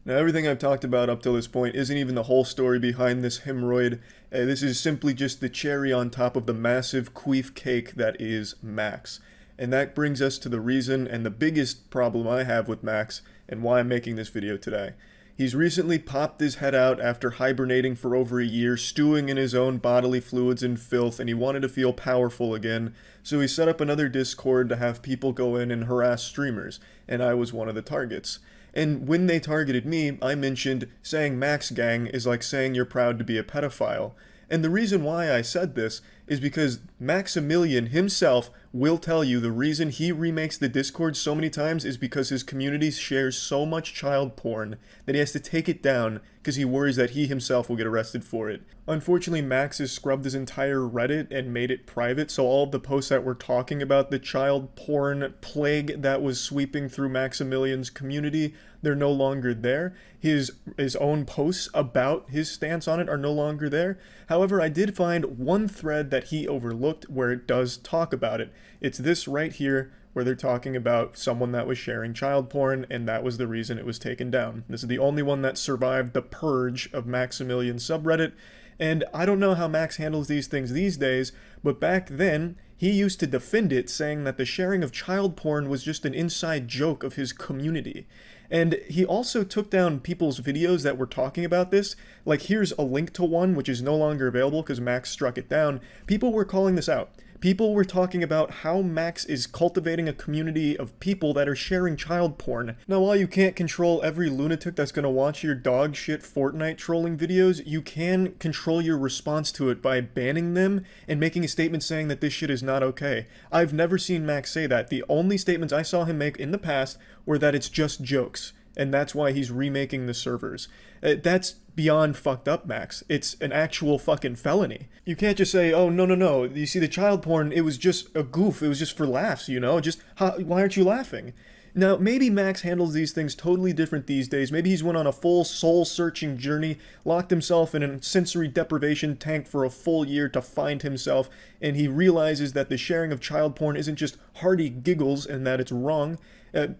Now, everything I've talked about up till this point isn't even the whole story behind this hemorrhoid. This is simply just the cherry on top of the massive queef cake that is Max. And that brings us to the reason and the biggest problem I have with Max and why I'm making this video today. He's recently popped his head out after hibernating for over a year, stewing in his own bodily fluids and filth, and he wanted to feel powerful again, so he set up another Discord to have people go in and harass streamers, and I was one of the targets. And when they targeted me, I mentioned saying Max Gang is like saying you're proud to be a pedophile. And the reason why I said this is because Maximilian himself will tell you the reason he remakes the Discord so many times is because his community shares so much child porn that he has to take it down because he worries that he himself will get arrested for it. Unfortunately, Max has scrubbed his entire Reddit and made it private, so all of the posts that were talking about the child porn plague that was sweeping through Maximilian's community, they're no longer there. His own posts about his stance on it are no longer there. However, I did find one thread that he overlooked where it does talk about it. It's this right here, where they're talking about someone that was sharing child porn, and that was the reason it was taken down. This is the only one that survived the purge of Maximilian's subreddit, and I don't know how Max handles these things these days, but back then, he used to defend it, saying that the sharing of child porn was just an inside joke of his community. And he also took down people's videos that were talking about this. Like, here's a link to one, which is no longer available because Max struck it down. People were calling this out. People were talking about how Max is cultivating a community of people that are sharing child porn. Now, while you can't control every lunatic that's gonna watch your dog shit Fortnite trolling videos, you can control your response to it by banning them and making a statement saying that this shit is not okay. I've never seen Max say that. The only statements I saw him make in the past were that it's just jokes, and that's why he's remaking the servers. That's beyond fucked up, Max. It's an actual fucking felony. You can't just say, oh, no. You see, the child porn, it was just a goof. It was just for laughs, you know? Just, why aren't you laughing? Now, maybe Max handles these things totally different these days. Maybe he's went on a full soul-searching journey, locked himself in a sensory deprivation tank for a full year to find himself, and he realizes that the sharing of child porn isn't just hearty giggles and that it's wrong.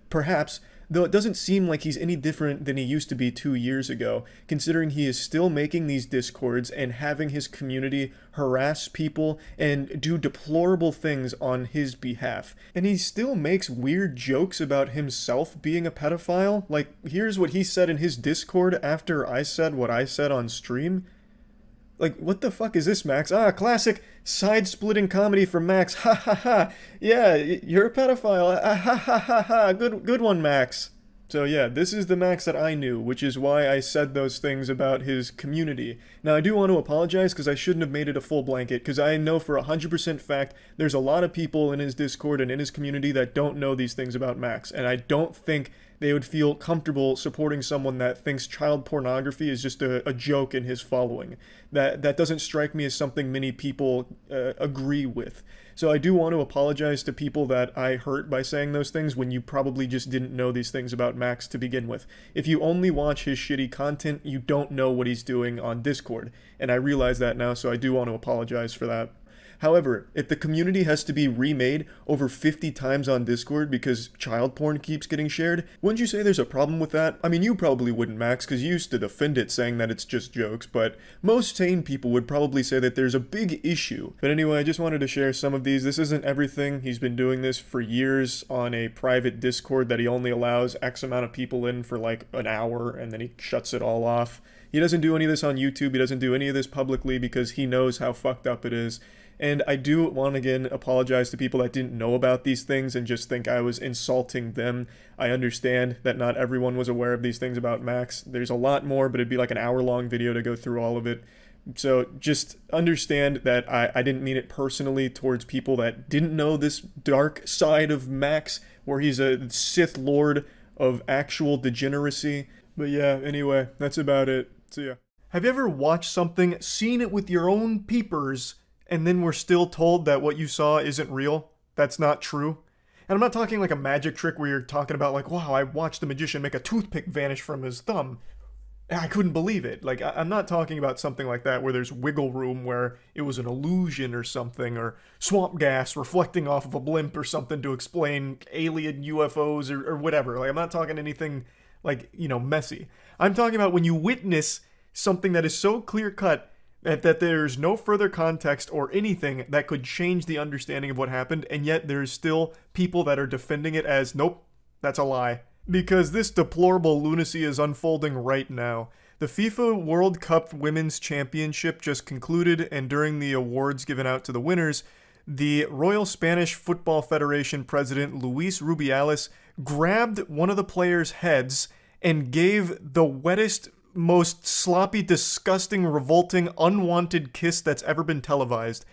Perhaps, though it doesn't seem like he's any different than he used to be 2 years ago, considering he is still making these Discords and having his community harass people and do deplorable things on his behalf. And he still makes weird jokes about himself being a pedophile. Like, here's what he said in his Discord after I said what I said on stream. Like, what the fuck is this, Max? Classic side-splitting comedy from Max. Ha ha ha. Yeah, you're a pedophile. Ha ha ha ha. Good one, Max. So yeah, this is the Max that I knew, which is why I said those things about his community. Now, I do want to apologize because I shouldn't have made it a full blanket, because I know for 100% fact there's a lot of people in his Discord and in his community that don't know these things about Max, and I don't think they would feel comfortable supporting someone that thinks child pornography is just a joke in his following. That doesn't strike me as something many people agree with. So I do want to apologize to people that I hurt by saying those things when you probably just didn't know these things about Max to begin with. If you only watch his shitty content, you don't know what he's doing on Discord. And I realize that now, so I do want to apologize for that. However, if the community has to be remade over 50 times on Discord because child porn keeps getting shared, wouldn't you say there's a problem with that? I mean, you probably wouldn't, Max, because you used to defend it saying that it's just jokes, but most sane people would probably say that there's a big issue. But anyway, I just wanted to share some of these. This isn't everything. He's been doing this for years on a private Discord that he only allows X amount of people in for like an hour, and then he shuts it all off. He doesn't do any of this on YouTube. He doesn't do any of this publicly because he knows how fucked up it is. And I do want to again apologize to people that didn't know about these things and just think I was insulting them. I understand that not everyone was aware of these things about Max. There's a lot more, but it'd be like an hour-long video to go through all of it. So just understand that I didn't mean it personally towards people that didn't know this dark side of Max, where he's a Sith Lord of actual degeneracy. But yeah, anyway, that's about it. See ya. Have you ever watched something, seen it with your own peepers, and then we're still told that what you saw isn't real? That's not true? And I'm not talking like a magic trick where you're talking about like, wow, I watched a magician make a toothpick vanish from his thumb. I couldn't believe it. Like, I'm not talking about something like that where there's wiggle room where it was an illusion or something, or swamp gas reflecting off of a blimp or something to explain alien UFOs or whatever. Like, I'm not talking anything like, you know, messy. I'm talking about when you witness something that is so clear-cut that there's no further context or anything that could change the understanding of what happened, and yet there's still people that are defending it as, nope, that's a lie. Because this deplorable lunacy is unfolding right now. The FIFA World Cup Women's Championship just concluded, and during the awards given out to the winners, the Royal Spanish Football Federation president Luis Rubiales grabbed one of the players' heads and gave the wettest, most sloppy, disgusting, revolting, unwanted kiss that's ever been televised.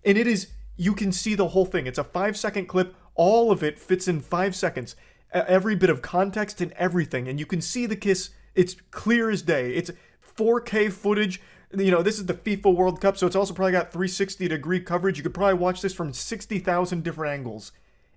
And it is, you can see the whole thing. It's a 5-second clip. All of it fits in 5 seconds. Every bit of context and everything. And you can see the kiss. It's clear as day. It's 4K footage. You know, this is the FIFA World Cup, so it's also probably got 360-degree coverage. You could probably watch this from 60,000 different angles.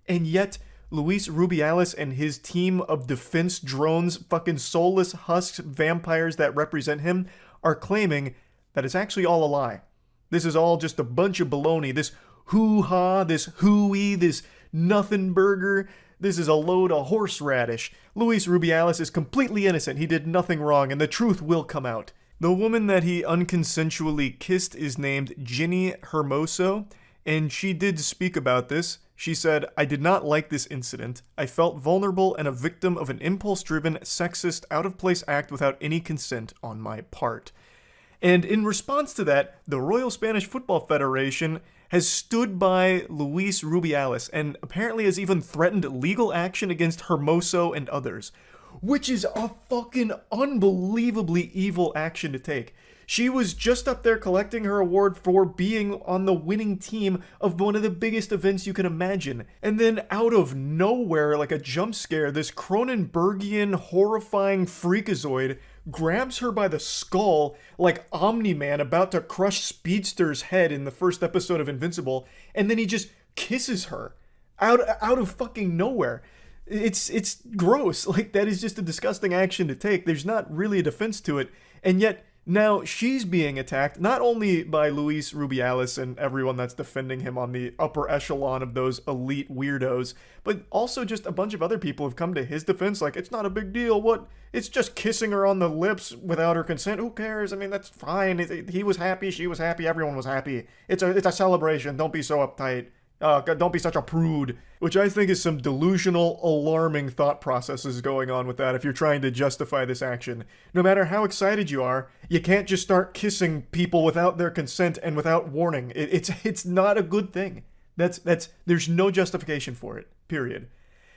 And yet, Luis Rubiales and his team of defense drones, fucking soulless husks, vampires that represent him, are claiming that it's actually all a lie. This is all just a bunch of baloney. This hoo-ha, this hooey, this nothing burger. This is a load of horseradish. Luis Rubiales is completely innocent. He did nothing wrong, and the truth will come out. The woman that he unconsensually kissed is named Ginny Hermoso, and she did speak about this. She said, "I did not like this incident. I felt vulnerable and a victim of an impulse-driven, sexist, out-of-place act without any consent on my part." And in response to that, the Royal Spanish Football Federation has stood by Luis Rubiales and apparently has even threatened legal action against Hermoso and others, which is a fucking unbelievably evil action to take. She was just up there collecting her award for being on the winning team of one of the biggest events you can imagine. And then out of nowhere, like a jump scare, this Cronenbergian horrifying freakazoid grabs her by the skull like Omni-Man about to crush Speedster's head in the first episode of Invincible, and then he just kisses her out of fucking nowhere. It's gross. Like, that is just a disgusting action to take. There's not really a defense to it, and yet now she's being attacked not only by Luis Rubiales and everyone that's defending him on the upper echelon of those elite weirdos, but also just a bunch of other people have come to his defense like, it's not a big deal, what? It's just kissing her on the lips without her consent. Who cares? I mean, that's fine. He was happy, she was happy, everyone was happy. It's a celebration. Don't be so uptight. Don't be such a prude. Which I think is some delusional, alarming thought processes going on with that if you're trying to justify this action. No matter how excited you are, you can't just start kissing people without their consent and without warning. It's not a good thing. There's no justification for it. Period.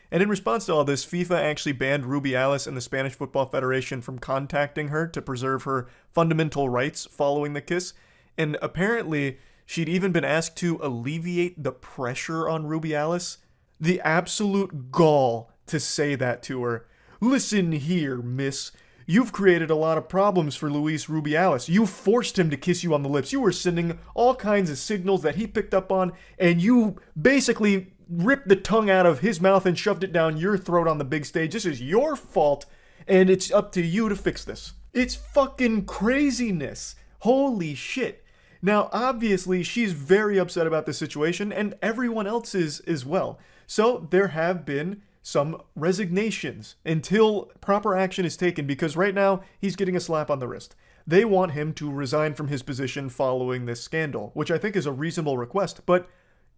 And in response to all this, FIFA actually banned Rubiales and the Spanish Football Federation from contacting her to preserve her fundamental rights following the kiss. And apparently, she'd even been asked to alleviate the pressure on Rubiales. The absolute gall to say that to her. listen here, miss. You've created a lot of problems for Luis Rubiales. You forced him to kiss you on the lips. You were sending all kinds of signals that he picked up on, and you basically ripped the tongue out of his mouth and shoved it down your throat on the big stage. This is your fault, and it's up to you to fix this. It's fucking craziness. Holy shit. Now, obviously, she's very upset about this situation, and everyone else is as well. So there have been some resignations until proper action is taken, because right now he's getting a slap on the wrist. They want him to resign from his position following this scandal, which I think is a reasonable request, but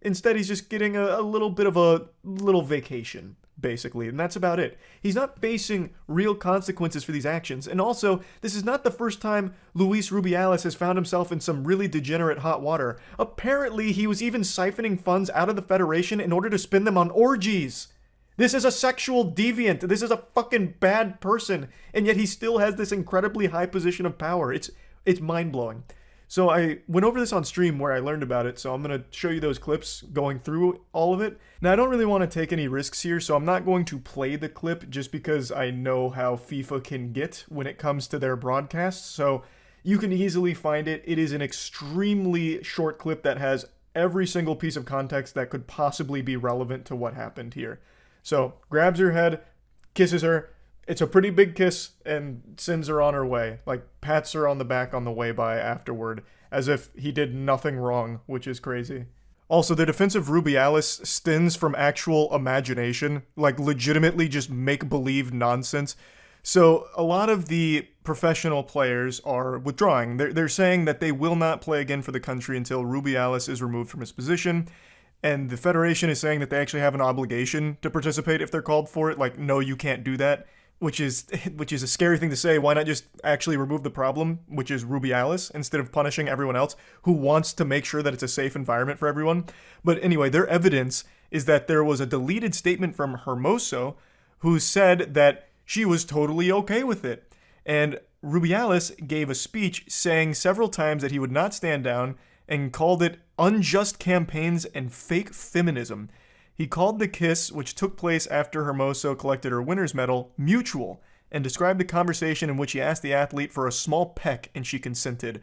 instead he's just getting a little bit of a little vacation, basically, and that's about it. He's not facing real consequences for these actions, and also, this is not the first time Luis Rubiales has found himself in some really degenerate hot water. Apparently, he was even siphoning funds out of the Federation in order to spend them on orgies. This is a sexual deviant. This is a fucking bad person, and yet he still has this incredibly high position of power. It's mind-blowing. So I went over this on stream where I learned about it, so I'm going to show you those clips going through all of it. Now, I don't really want to take any risks here, so I'm not going to play the clip just because I know how FIFA can get when it comes to their broadcasts, so you can easily find it. It is an extremely short clip that has every single piece of context that could possibly be relevant to what happened here. So, grabs her head, kisses her. It's a pretty big kiss, and sends her on her way. Like, pats her on the back on the way by afterward, as if he did nothing wrong, which is crazy. Also, the defense of Rubiales stems from actual imagination, like legitimately just make-believe nonsense. So, a lot of the professional players are withdrawing. They're saying that they will not play again for the country until Rubiales is removed from his position. And the Federation is saying that they actually have an obligation to participate if they're called for it. Like, no, you can't do that. Which is a scary thing to say. Why not just actually remove the problem, which is Rubiales, instead of punishing everyone else who wants to make sure that it's a safe environment for everyone? But anyway, their evidence is that there was a deleted statement from Hermoso who said that she was totally okay with it. And Rubiales gave a speech saying several times that he would not stand down and called it unjust campaigns and fake feminism. He called the kiss, which took place after Hermoso collected her winner's medal, mutual, and described the conversation in which he asked the athlete for a small peck and she consented.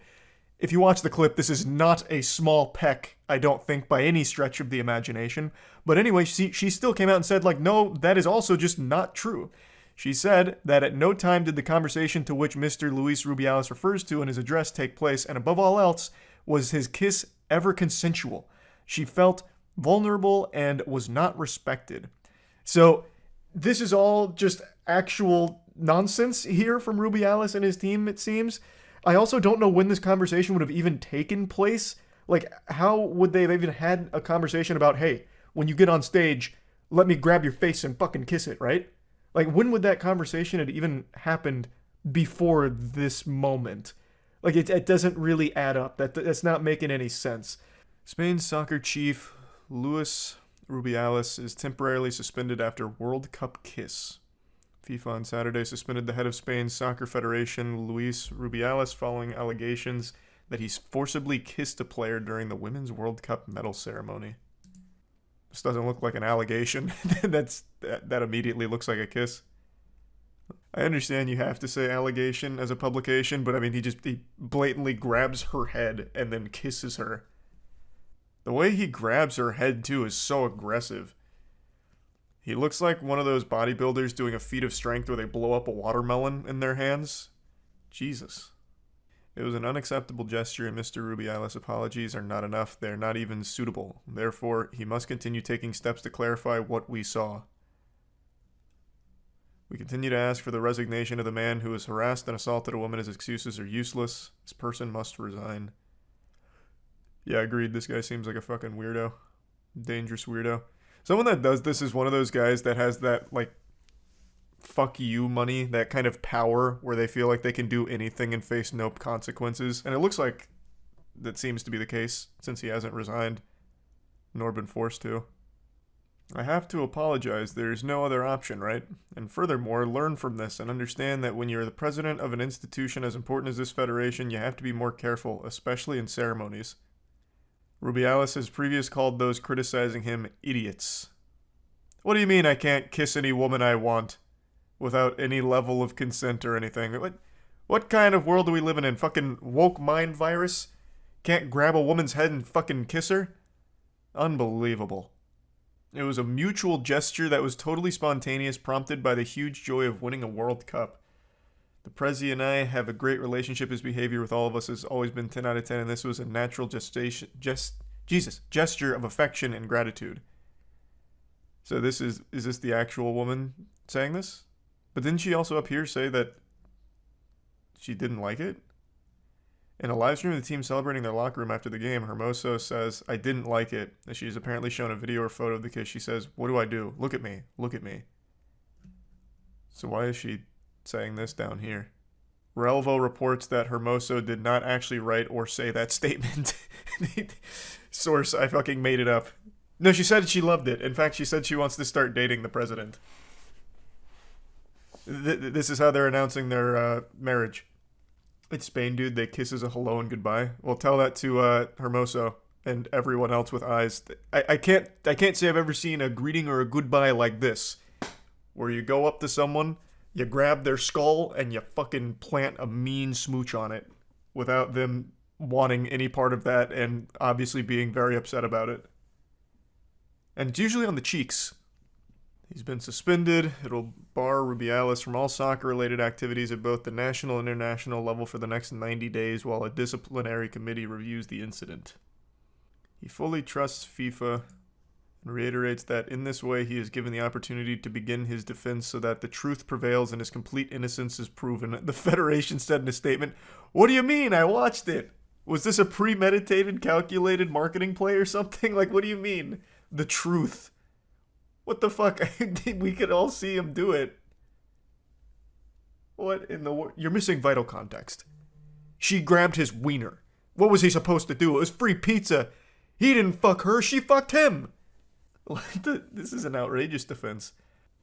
If you watch the clip, this is not a small peck, I don't think, by any stretch of the imagination. But anyway, she still came out and said, like, no, that is also just not true. She said that at no time did the conversation to which Mr. Luis Rubiales refers to in his address take place, and above all else, was his kiss ever consensual. She felt vulnerable and was not respected. So this is all just actual nonsense here from Rubiales and his team, it seems. I also don't know when this conversation would have even taken place. Like, how would they have even had a conversation about, hey, when you get on stage, let me grab your face and fucking kiss it, right? Like, when would that conversation have even happened before this moment? Like, it doesn't really add up. That's not making any sense. Spain's soccer chief Luis Rubiales is temporarily suspended after World Cup kiss. FIFA on Saturday suspended the head of Spain's soccer federation, Luis Rubiales, following allegations that he's forcibly kissed a player during the Women's World Cup medal ceremony. This doesn't look like an allegation. that immediately looks like a kiss. I understand you have to say allegation as a publication, but I mean, he blatantly grabs her head and then kisses her. The way he grabs her head, too, is so aggressive. He looks like one of those bodybuilders doing a feat of strength where they blow up a watermelon in their hands. Jesus. It was an unacceptable gesture, and Mr. Rubiales' apologies are not enough. They're not even suitable. Therefore, he must continue taking steps to clarify what we saw. We continue to ask for the resignation of the man who has harassed and assaulted a woman. His excuses are useless. This person must resign. Yeah, agreed. This guy seems like a fucking weirdo. Dangerous weirdo. Someone that does this is one of those guys that has that, like, fuck you money, that kind of power where they feel like they can do anything and face no consequences. And it looks like that seems to be the case since he hasn't resigned, nor been forced to. I have to apologize. There's no other option, right? And furthermore, learn from this and understand that when you're the president of an institution as important as this federation, you have to be more careful, especially in ceremonies. Rubiales has previously called those criticizing him idiots. What do you mean I can't kiss any woman I want? without any level of consent or anything. What kind of world are we living in? Fucking woke mind virus? Can't grab a woman's head and fucking kiss her? Unbelievable. It was a mutual gesture that was totally spontaneous, prompted by the huge joy of winning a World Cup. The Prezi and I have a great relationship. His behavior with all of us has always been 10 out of 10, and this was a natural gesture of affection and gratitude. So is this the actual woman saying this? But didn't she also up here say that she didn't like it? In a live stream of the team celebrating their locker room after the game, Hermoso says, "I didn't like it." As she's apparently shown a video or photo of the kiss, she says, "What do I do? Look at me. Look at me." So why is she saying this down here? Relvo reports that Hermoso did not actually write or say that statement. Source, I fucking made it up. No, she said she loved it. In fact, she said she wants to start dating the president. This is how they're announcing their marriage. It's Spain, dude. They kiss as a hello and goodbye. Well, tell that to Hermoso and everyone else with eyes. I can't say I've ever seen a greeting or a goodbye like this, where you go up to someone, you grab their skull, and you fucking plant a mean smooch on it without them wanting any part of that and obviously being very upset about it. And it's usually on the cheeks. He's been suspended. It'll bar Rubiales from all soccer-related activities at both the national and international level for the next 90 days while a disciplinary committee reviews the incident. He fully trusts FIFA and reiterates that in this way he is given the opportunity to begin his defense so that the truth prevails and his complete innocence is proven. The Federation said in a statement, "What do you mean? I watched it. Was this a premeditated, calculated marketing play or something? Like, what do you mean? The truth. What the fuck? We could all see him do it. What in the world? You're missing vital context. She grabbed his wiener. What was he supposed to do? It was free pizza. He didn't fuck her. She fucked him. This is an outrageous defense.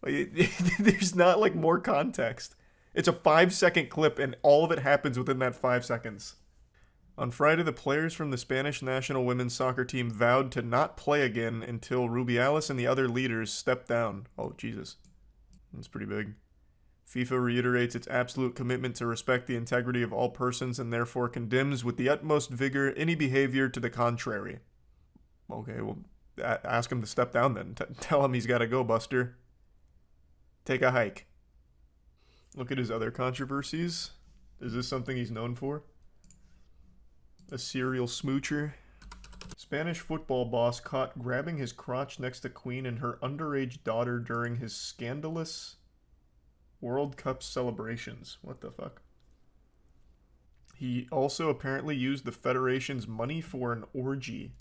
There's not like more context. It's a 5-second clip and all of it happens within that 5 seconds. On Friday, the players from the Spanish national women's soccer team vowed to not play again until Rubiales and the other leaders stepped down. Oh, Jesus. That's pretty big. FIFA reiterates its absolute commitment to respect the integrity of all persons and therefore condemns with the utmost vigor any behavior to the contrary. Okay, well, ask him to step down then. Tell him he's got to go, Buster. Take a hike. Look at his other controversies. Is this something he's known for? A serial smoocher. Spanish football boss caught grabbing his crotch next to Queen and her underage daughter during his scandalous World Cup celebrations. What the fuck? He also apparently used the Federation's money for an orgy.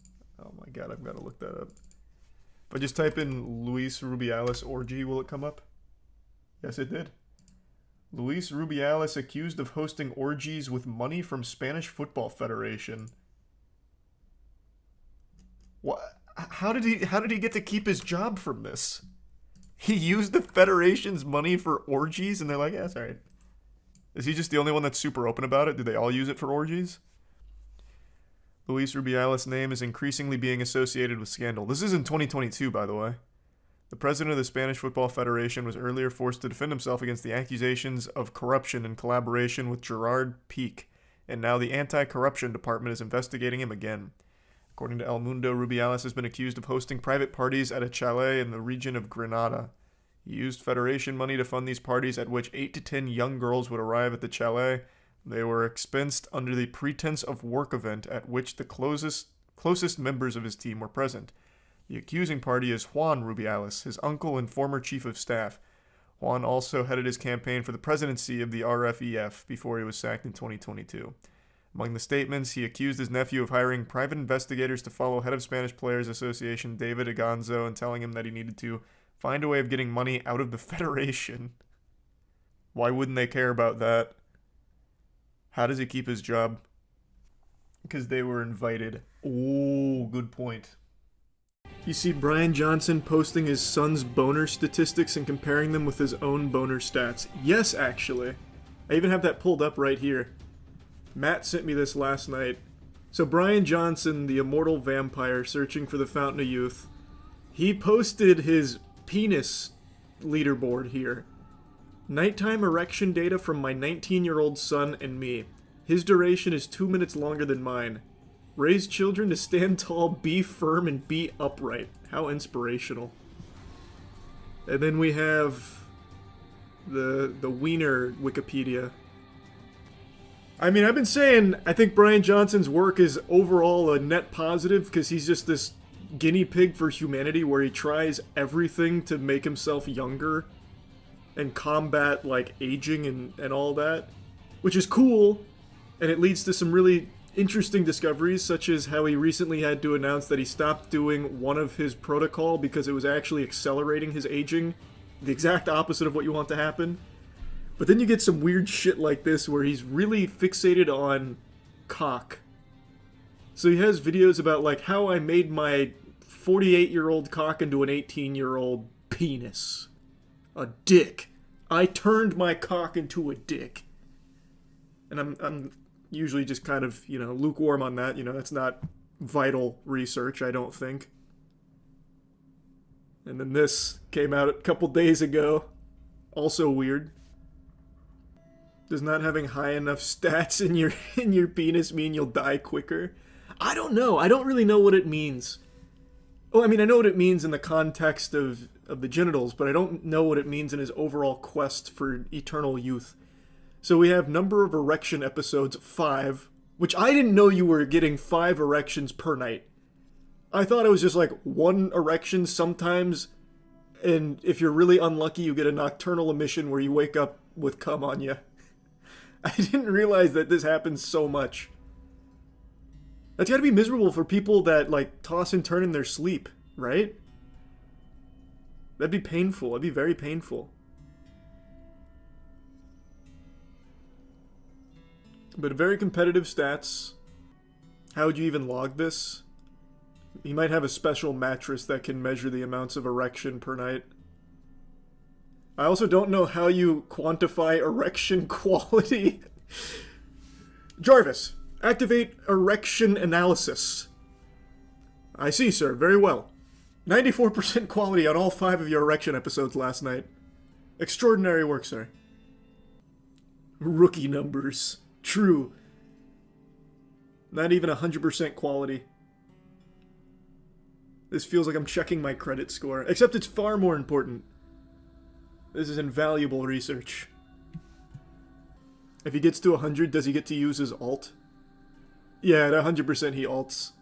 Oh my god, I've got to look that up. If I just type in Luis Rubiales orgy, will it come up? Yes, it did. Luis Rubiales accused of hosting orgies with money from Spanish Football Federation. What? How did he get to keep his job from this? He used the Federation's money for orgies, and they're like, yeah, it's alright. Is he just the only one that's super open about it? Did they all use it for orgies? Luis Rubiales' name is increasingly being associated with scandal. This is in 2022, by the way. The president of the Spanish Football Federation was earlier forced to defend himself against the accusations of corruption in collaboration with Gerard Pique, and now the anti-corruption department is investigating him again. According to El Mundo, Rubiales has been accused of hosting private parties at a chalet in the region of Granada. He used Federation money to fund these parties at which 8 to 10 young girls would arrive at the chalet. They were expensed under the pretense of work event at which the closest members of his team were present. The accusing party is Juan Rubiales, his uncle and former chief of staff. Juan also headed his campaign for the presidency of the RFEF before he was sacked in 2022. Among the statements, he accused his nephew of hiring private investigators to follow head of Spanish Players Association David Aganzo and telling him that he needed to find a way of getting money out of the Federation. Why wouldn't they care about that? How does he keep his job? Because they were invited. Oh, good point. You see Brian Johnson posting his son's boner statistics and comparing them with his own boner stats. Yes, actually. I even have that pulled up right here. Matt sent me this last night. So Brian Johnson, the immortal vampire searching for the Fountain of Youth, he posted his penis leaderboard here. Nighttime erection data from my 19-year-old son and me. His duration is 2 minutes longer than mine. Raise children to stand tall, be firm, and be upright. How inspirational. And then we have the Wiener Wikipedia. I mean, I've been saying I think Brian Johnson's work is overall a net positive because he's just this guinea pig for humanity where he tries everything to make himself younger and combat, like, aging and all that, which is cool, and it leads to some really interesting discoveries, such as how he recently had to announce that he stopped doing one of his protocol because it was actually accelerating his aging, the exact opposite of what you want to happen. But then you get some weird shit like this where he's really fixated on cock. So he has videos about, like, how I made my 48-year-old cock into an 18-year-old penis. A dick. I turned my cock into a dick. And I'm usually just kind of, you know, lukewarm on that. You know, that's not vital research, I don't think. And then this came out a couple days ago. Also weird. Does not having high enough stats in your penis mean you'll die quicker? I don't know. I don't really know what it means. Oh, I mean, I know what it means in the context of the genitals, but I don't know what it means in his overall quest for eternal youth. So we have number of erection episodes, 5, which I didn't know you were getting 5 erections per night. I thought it was just like 1 erection sometimes, and if you're really unlucky, you get a nocturnal emission where you wake up with cum on you. I didn't realize that this happens so much. That's gotta be miserable for people that, like, toss and turn in their sleep, right? That'd be painful. That'd be very painful. But very competitive stats. How would you even log this? You might have a special mattress that can measure the amounts of erection per night. I also don't know how you quantify erection quality. Jarvis, activate erection analysis. I see, sir. Very well. 94% quality on all 5 of your erection episodes last night. Extraordinary work, sir. Rookie numbers. True. Not even 100% quality. This feels like I'm checking my credit score, except it's far more important. This is invaluable research. If he gets to 100, does he get to use his alt? Yeah, at 100% he alts.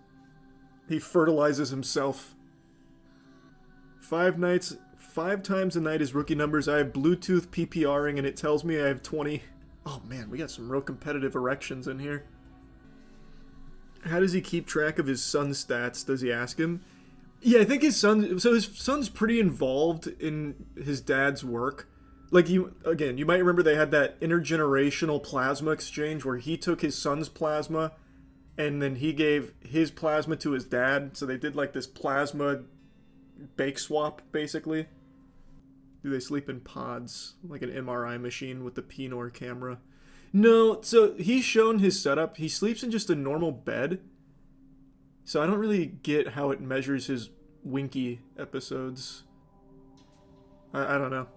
He fertilizes himself. 5 times a night is rookie numbers. I have Bluetooth PPRing and it tells me I have 20. Oh man, we got some real competitive erections in here. How does he keep track of his son's stats? Does he ask him? Yeah, I think his son's pretty involved in his dad's work. Like, you might remember they had that intergenerational plasma exchange where he took his son's plasma and then he gave his plasma to his dad. So they did like this plasma bake swap, basically. Do they sleep in pods? Like an MRI machine with the Pinor camera? No, so he's shown his setup. He sleeps in just a normal bed. So I don't really get how it measures his Winky episodes. I don't know.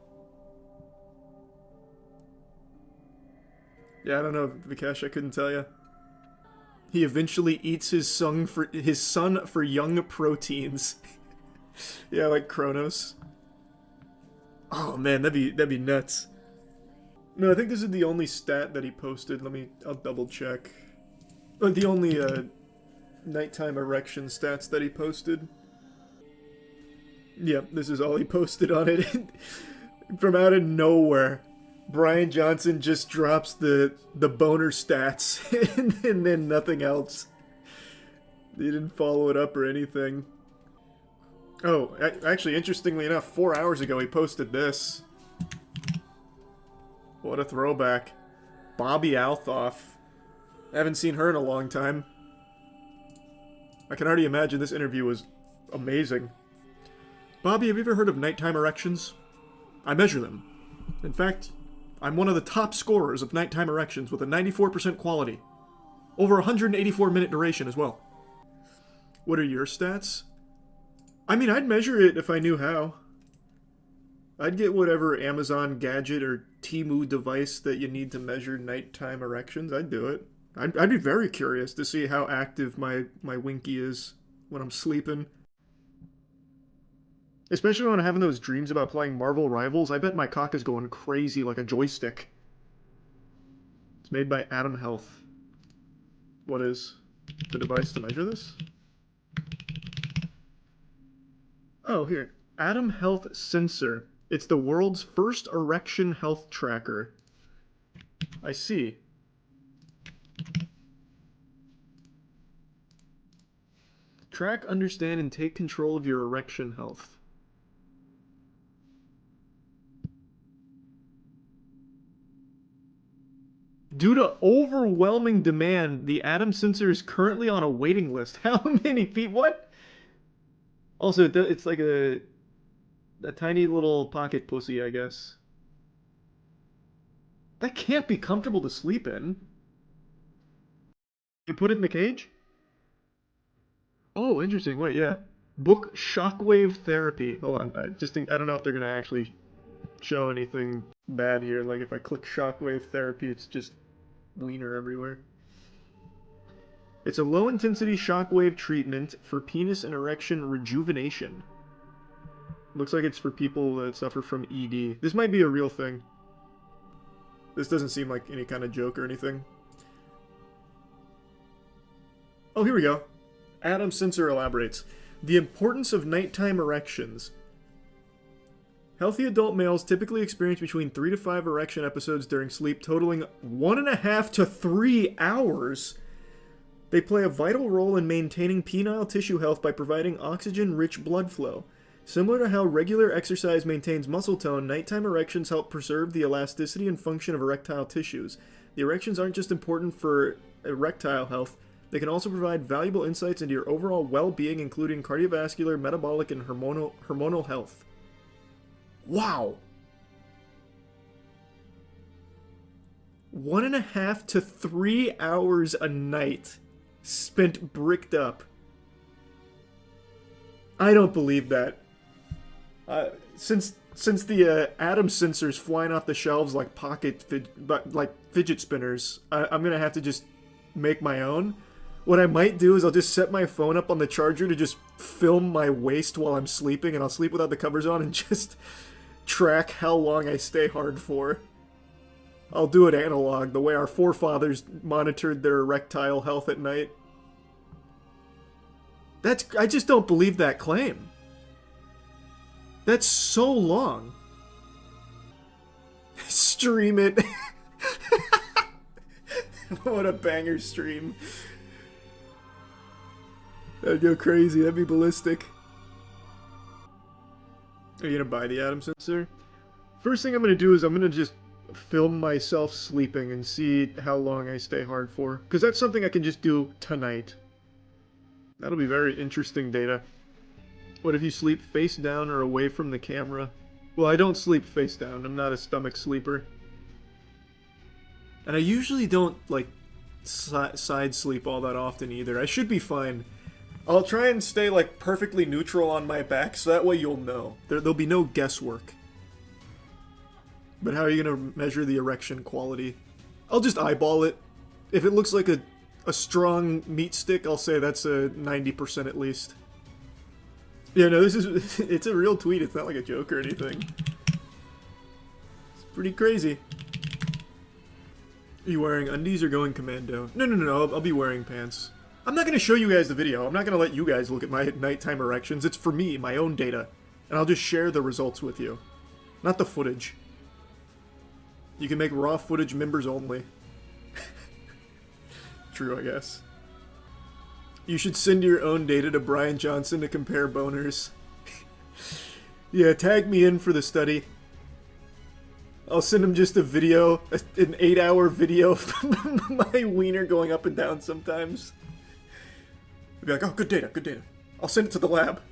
Yeah, I don't know, Vikesh, I couldn't tell you. He eventually eats his son for young proteins. Yeah, like Kronos. Oh man, that'd be nuts. No, I think this is the only stat that he posted. I'll double check. The only nighttime erection stats that he posted. Yep, this is all he posted on it. From out of nowhere, Brian Johnson just drops the boner stats and then nothing else. He didn't follow it up or anything. Oh, actually, interestingly enough, 4 hours ago he posted this. What a throwback. Bobby Althoff. I haven't seen her in a long time. I can already imagine this interview was amazing. Bobby, have you ever heard of nighttime erections? I measure them. In fact, I'm one of the top scorers of nighttime erections with a 94% quality. Over 184-minute duration as well. What are your stats? I mean, I'd measure it if I knew how. I'd get whatever Amazon gadget or Temu device that you need to measure nighttime erections. I'd do it. I'd be very curious to see how active my winky is when I'm sleeping. Especially when I'm having those dreams about playing Marvel Rivals. I bet my cock is going crazy like a joystick. It's made by Atom Health. What is the device to measure this? Oh, here. Atom Health Sensor. It's the world's first erection health tracker. I see. Track, understand, and take control of your erection health. Due to overwhelming demand, the Atom Sensor is currently on a waiting list. How many feet? What? Also, it's like a tiny little pocket pussy, I guess. That can't be comfortable to sleep in. You put it in the cage? Oh, interesting. Wait, yeah. Book Shockwave Therapy. Hold on, I don't know if they're gonna actually show anything bad here. Like if I click Shockwave Therapy, it's just wiener everywhere. It's a low-intensity shockwave treatment for penis and erection rejuvenation. Looks like it's for people that suffer from ED. This might be a real thing. This doesn't seem like any kind of joke or anything. Oh, here we go. Atom Sensor elaborates. The importance of nighttime erections. Healthy adult males typically experience between 3 to 5 erection episodes during sleep, totaling 1.5 to 3 hours. They play a vital role in maintaining penile tissue health by providing oxygen-rich blood flow. Similar to how regular exercise maintains muscle tone, nighttime erections help preserve the elasticity and function of erectile tissues. The erections aren't just important for erectile health, they can also provide valuable insights into your overall well-being, including cardiovascular, metabolic, and hormonal health. Wow! 1.5 to 3 hours a night spent bricked up. I don't believe that. Since the Atom Sensor's flying off the shelves like fidget spinners, I'm gonna have to just make my own. What I might do is I'll just set my phone up on the charger to just film my waist while I'm sleeping, and I'll sleep without the covers on and just track how long I stay hard for. I'll do it analog, the way our forefathers monitored their erectile health at night. I just don't believe that claim. That's so long. Stream it. What a banger stream. That'd go crazy. That'd be ballistic. Are you gonna buy the Atom Sensor? First thing I'm gonna do is I'm gonna just film myself sleeping and see how long I stay hard for. Because that's something I can just do tonight. That'll be very interesting data. What if you sleep face down or away from the camera? Well, I don't sleep face down. I'm not a stomach sleeper. And I usually don't, like, side sleep all that often either. I should be fine. I'll try and stay, like, perfectly neutral on my back, so that way you'll know. There'll be no guesswork. But how are you gonna measure the erection quality? I'll just eyeball it. If it looks like a strong meat stick, I'll say that's a 90% at least. Yeah, no, it's a real tweet. It's not like a joke or anything. It's pretty crazy. Are you wearing undies or going commando? No, I'll be wearing pants. I'm not going to show you guys the video. I'm not going to let you guys look at my nighttime erections. It's for me, my own data. And I'll just share the results with you. Not the footage. You can make raw footage members only. True, I guess. You should send your own data to Brian Johnson to compare boners. Yeah, tag me in for the study. I'll send him just a video, an 8-hour video of my wiener going up and down sometimes. I'll be like, oh, good data, good data. I'll send it to the lab.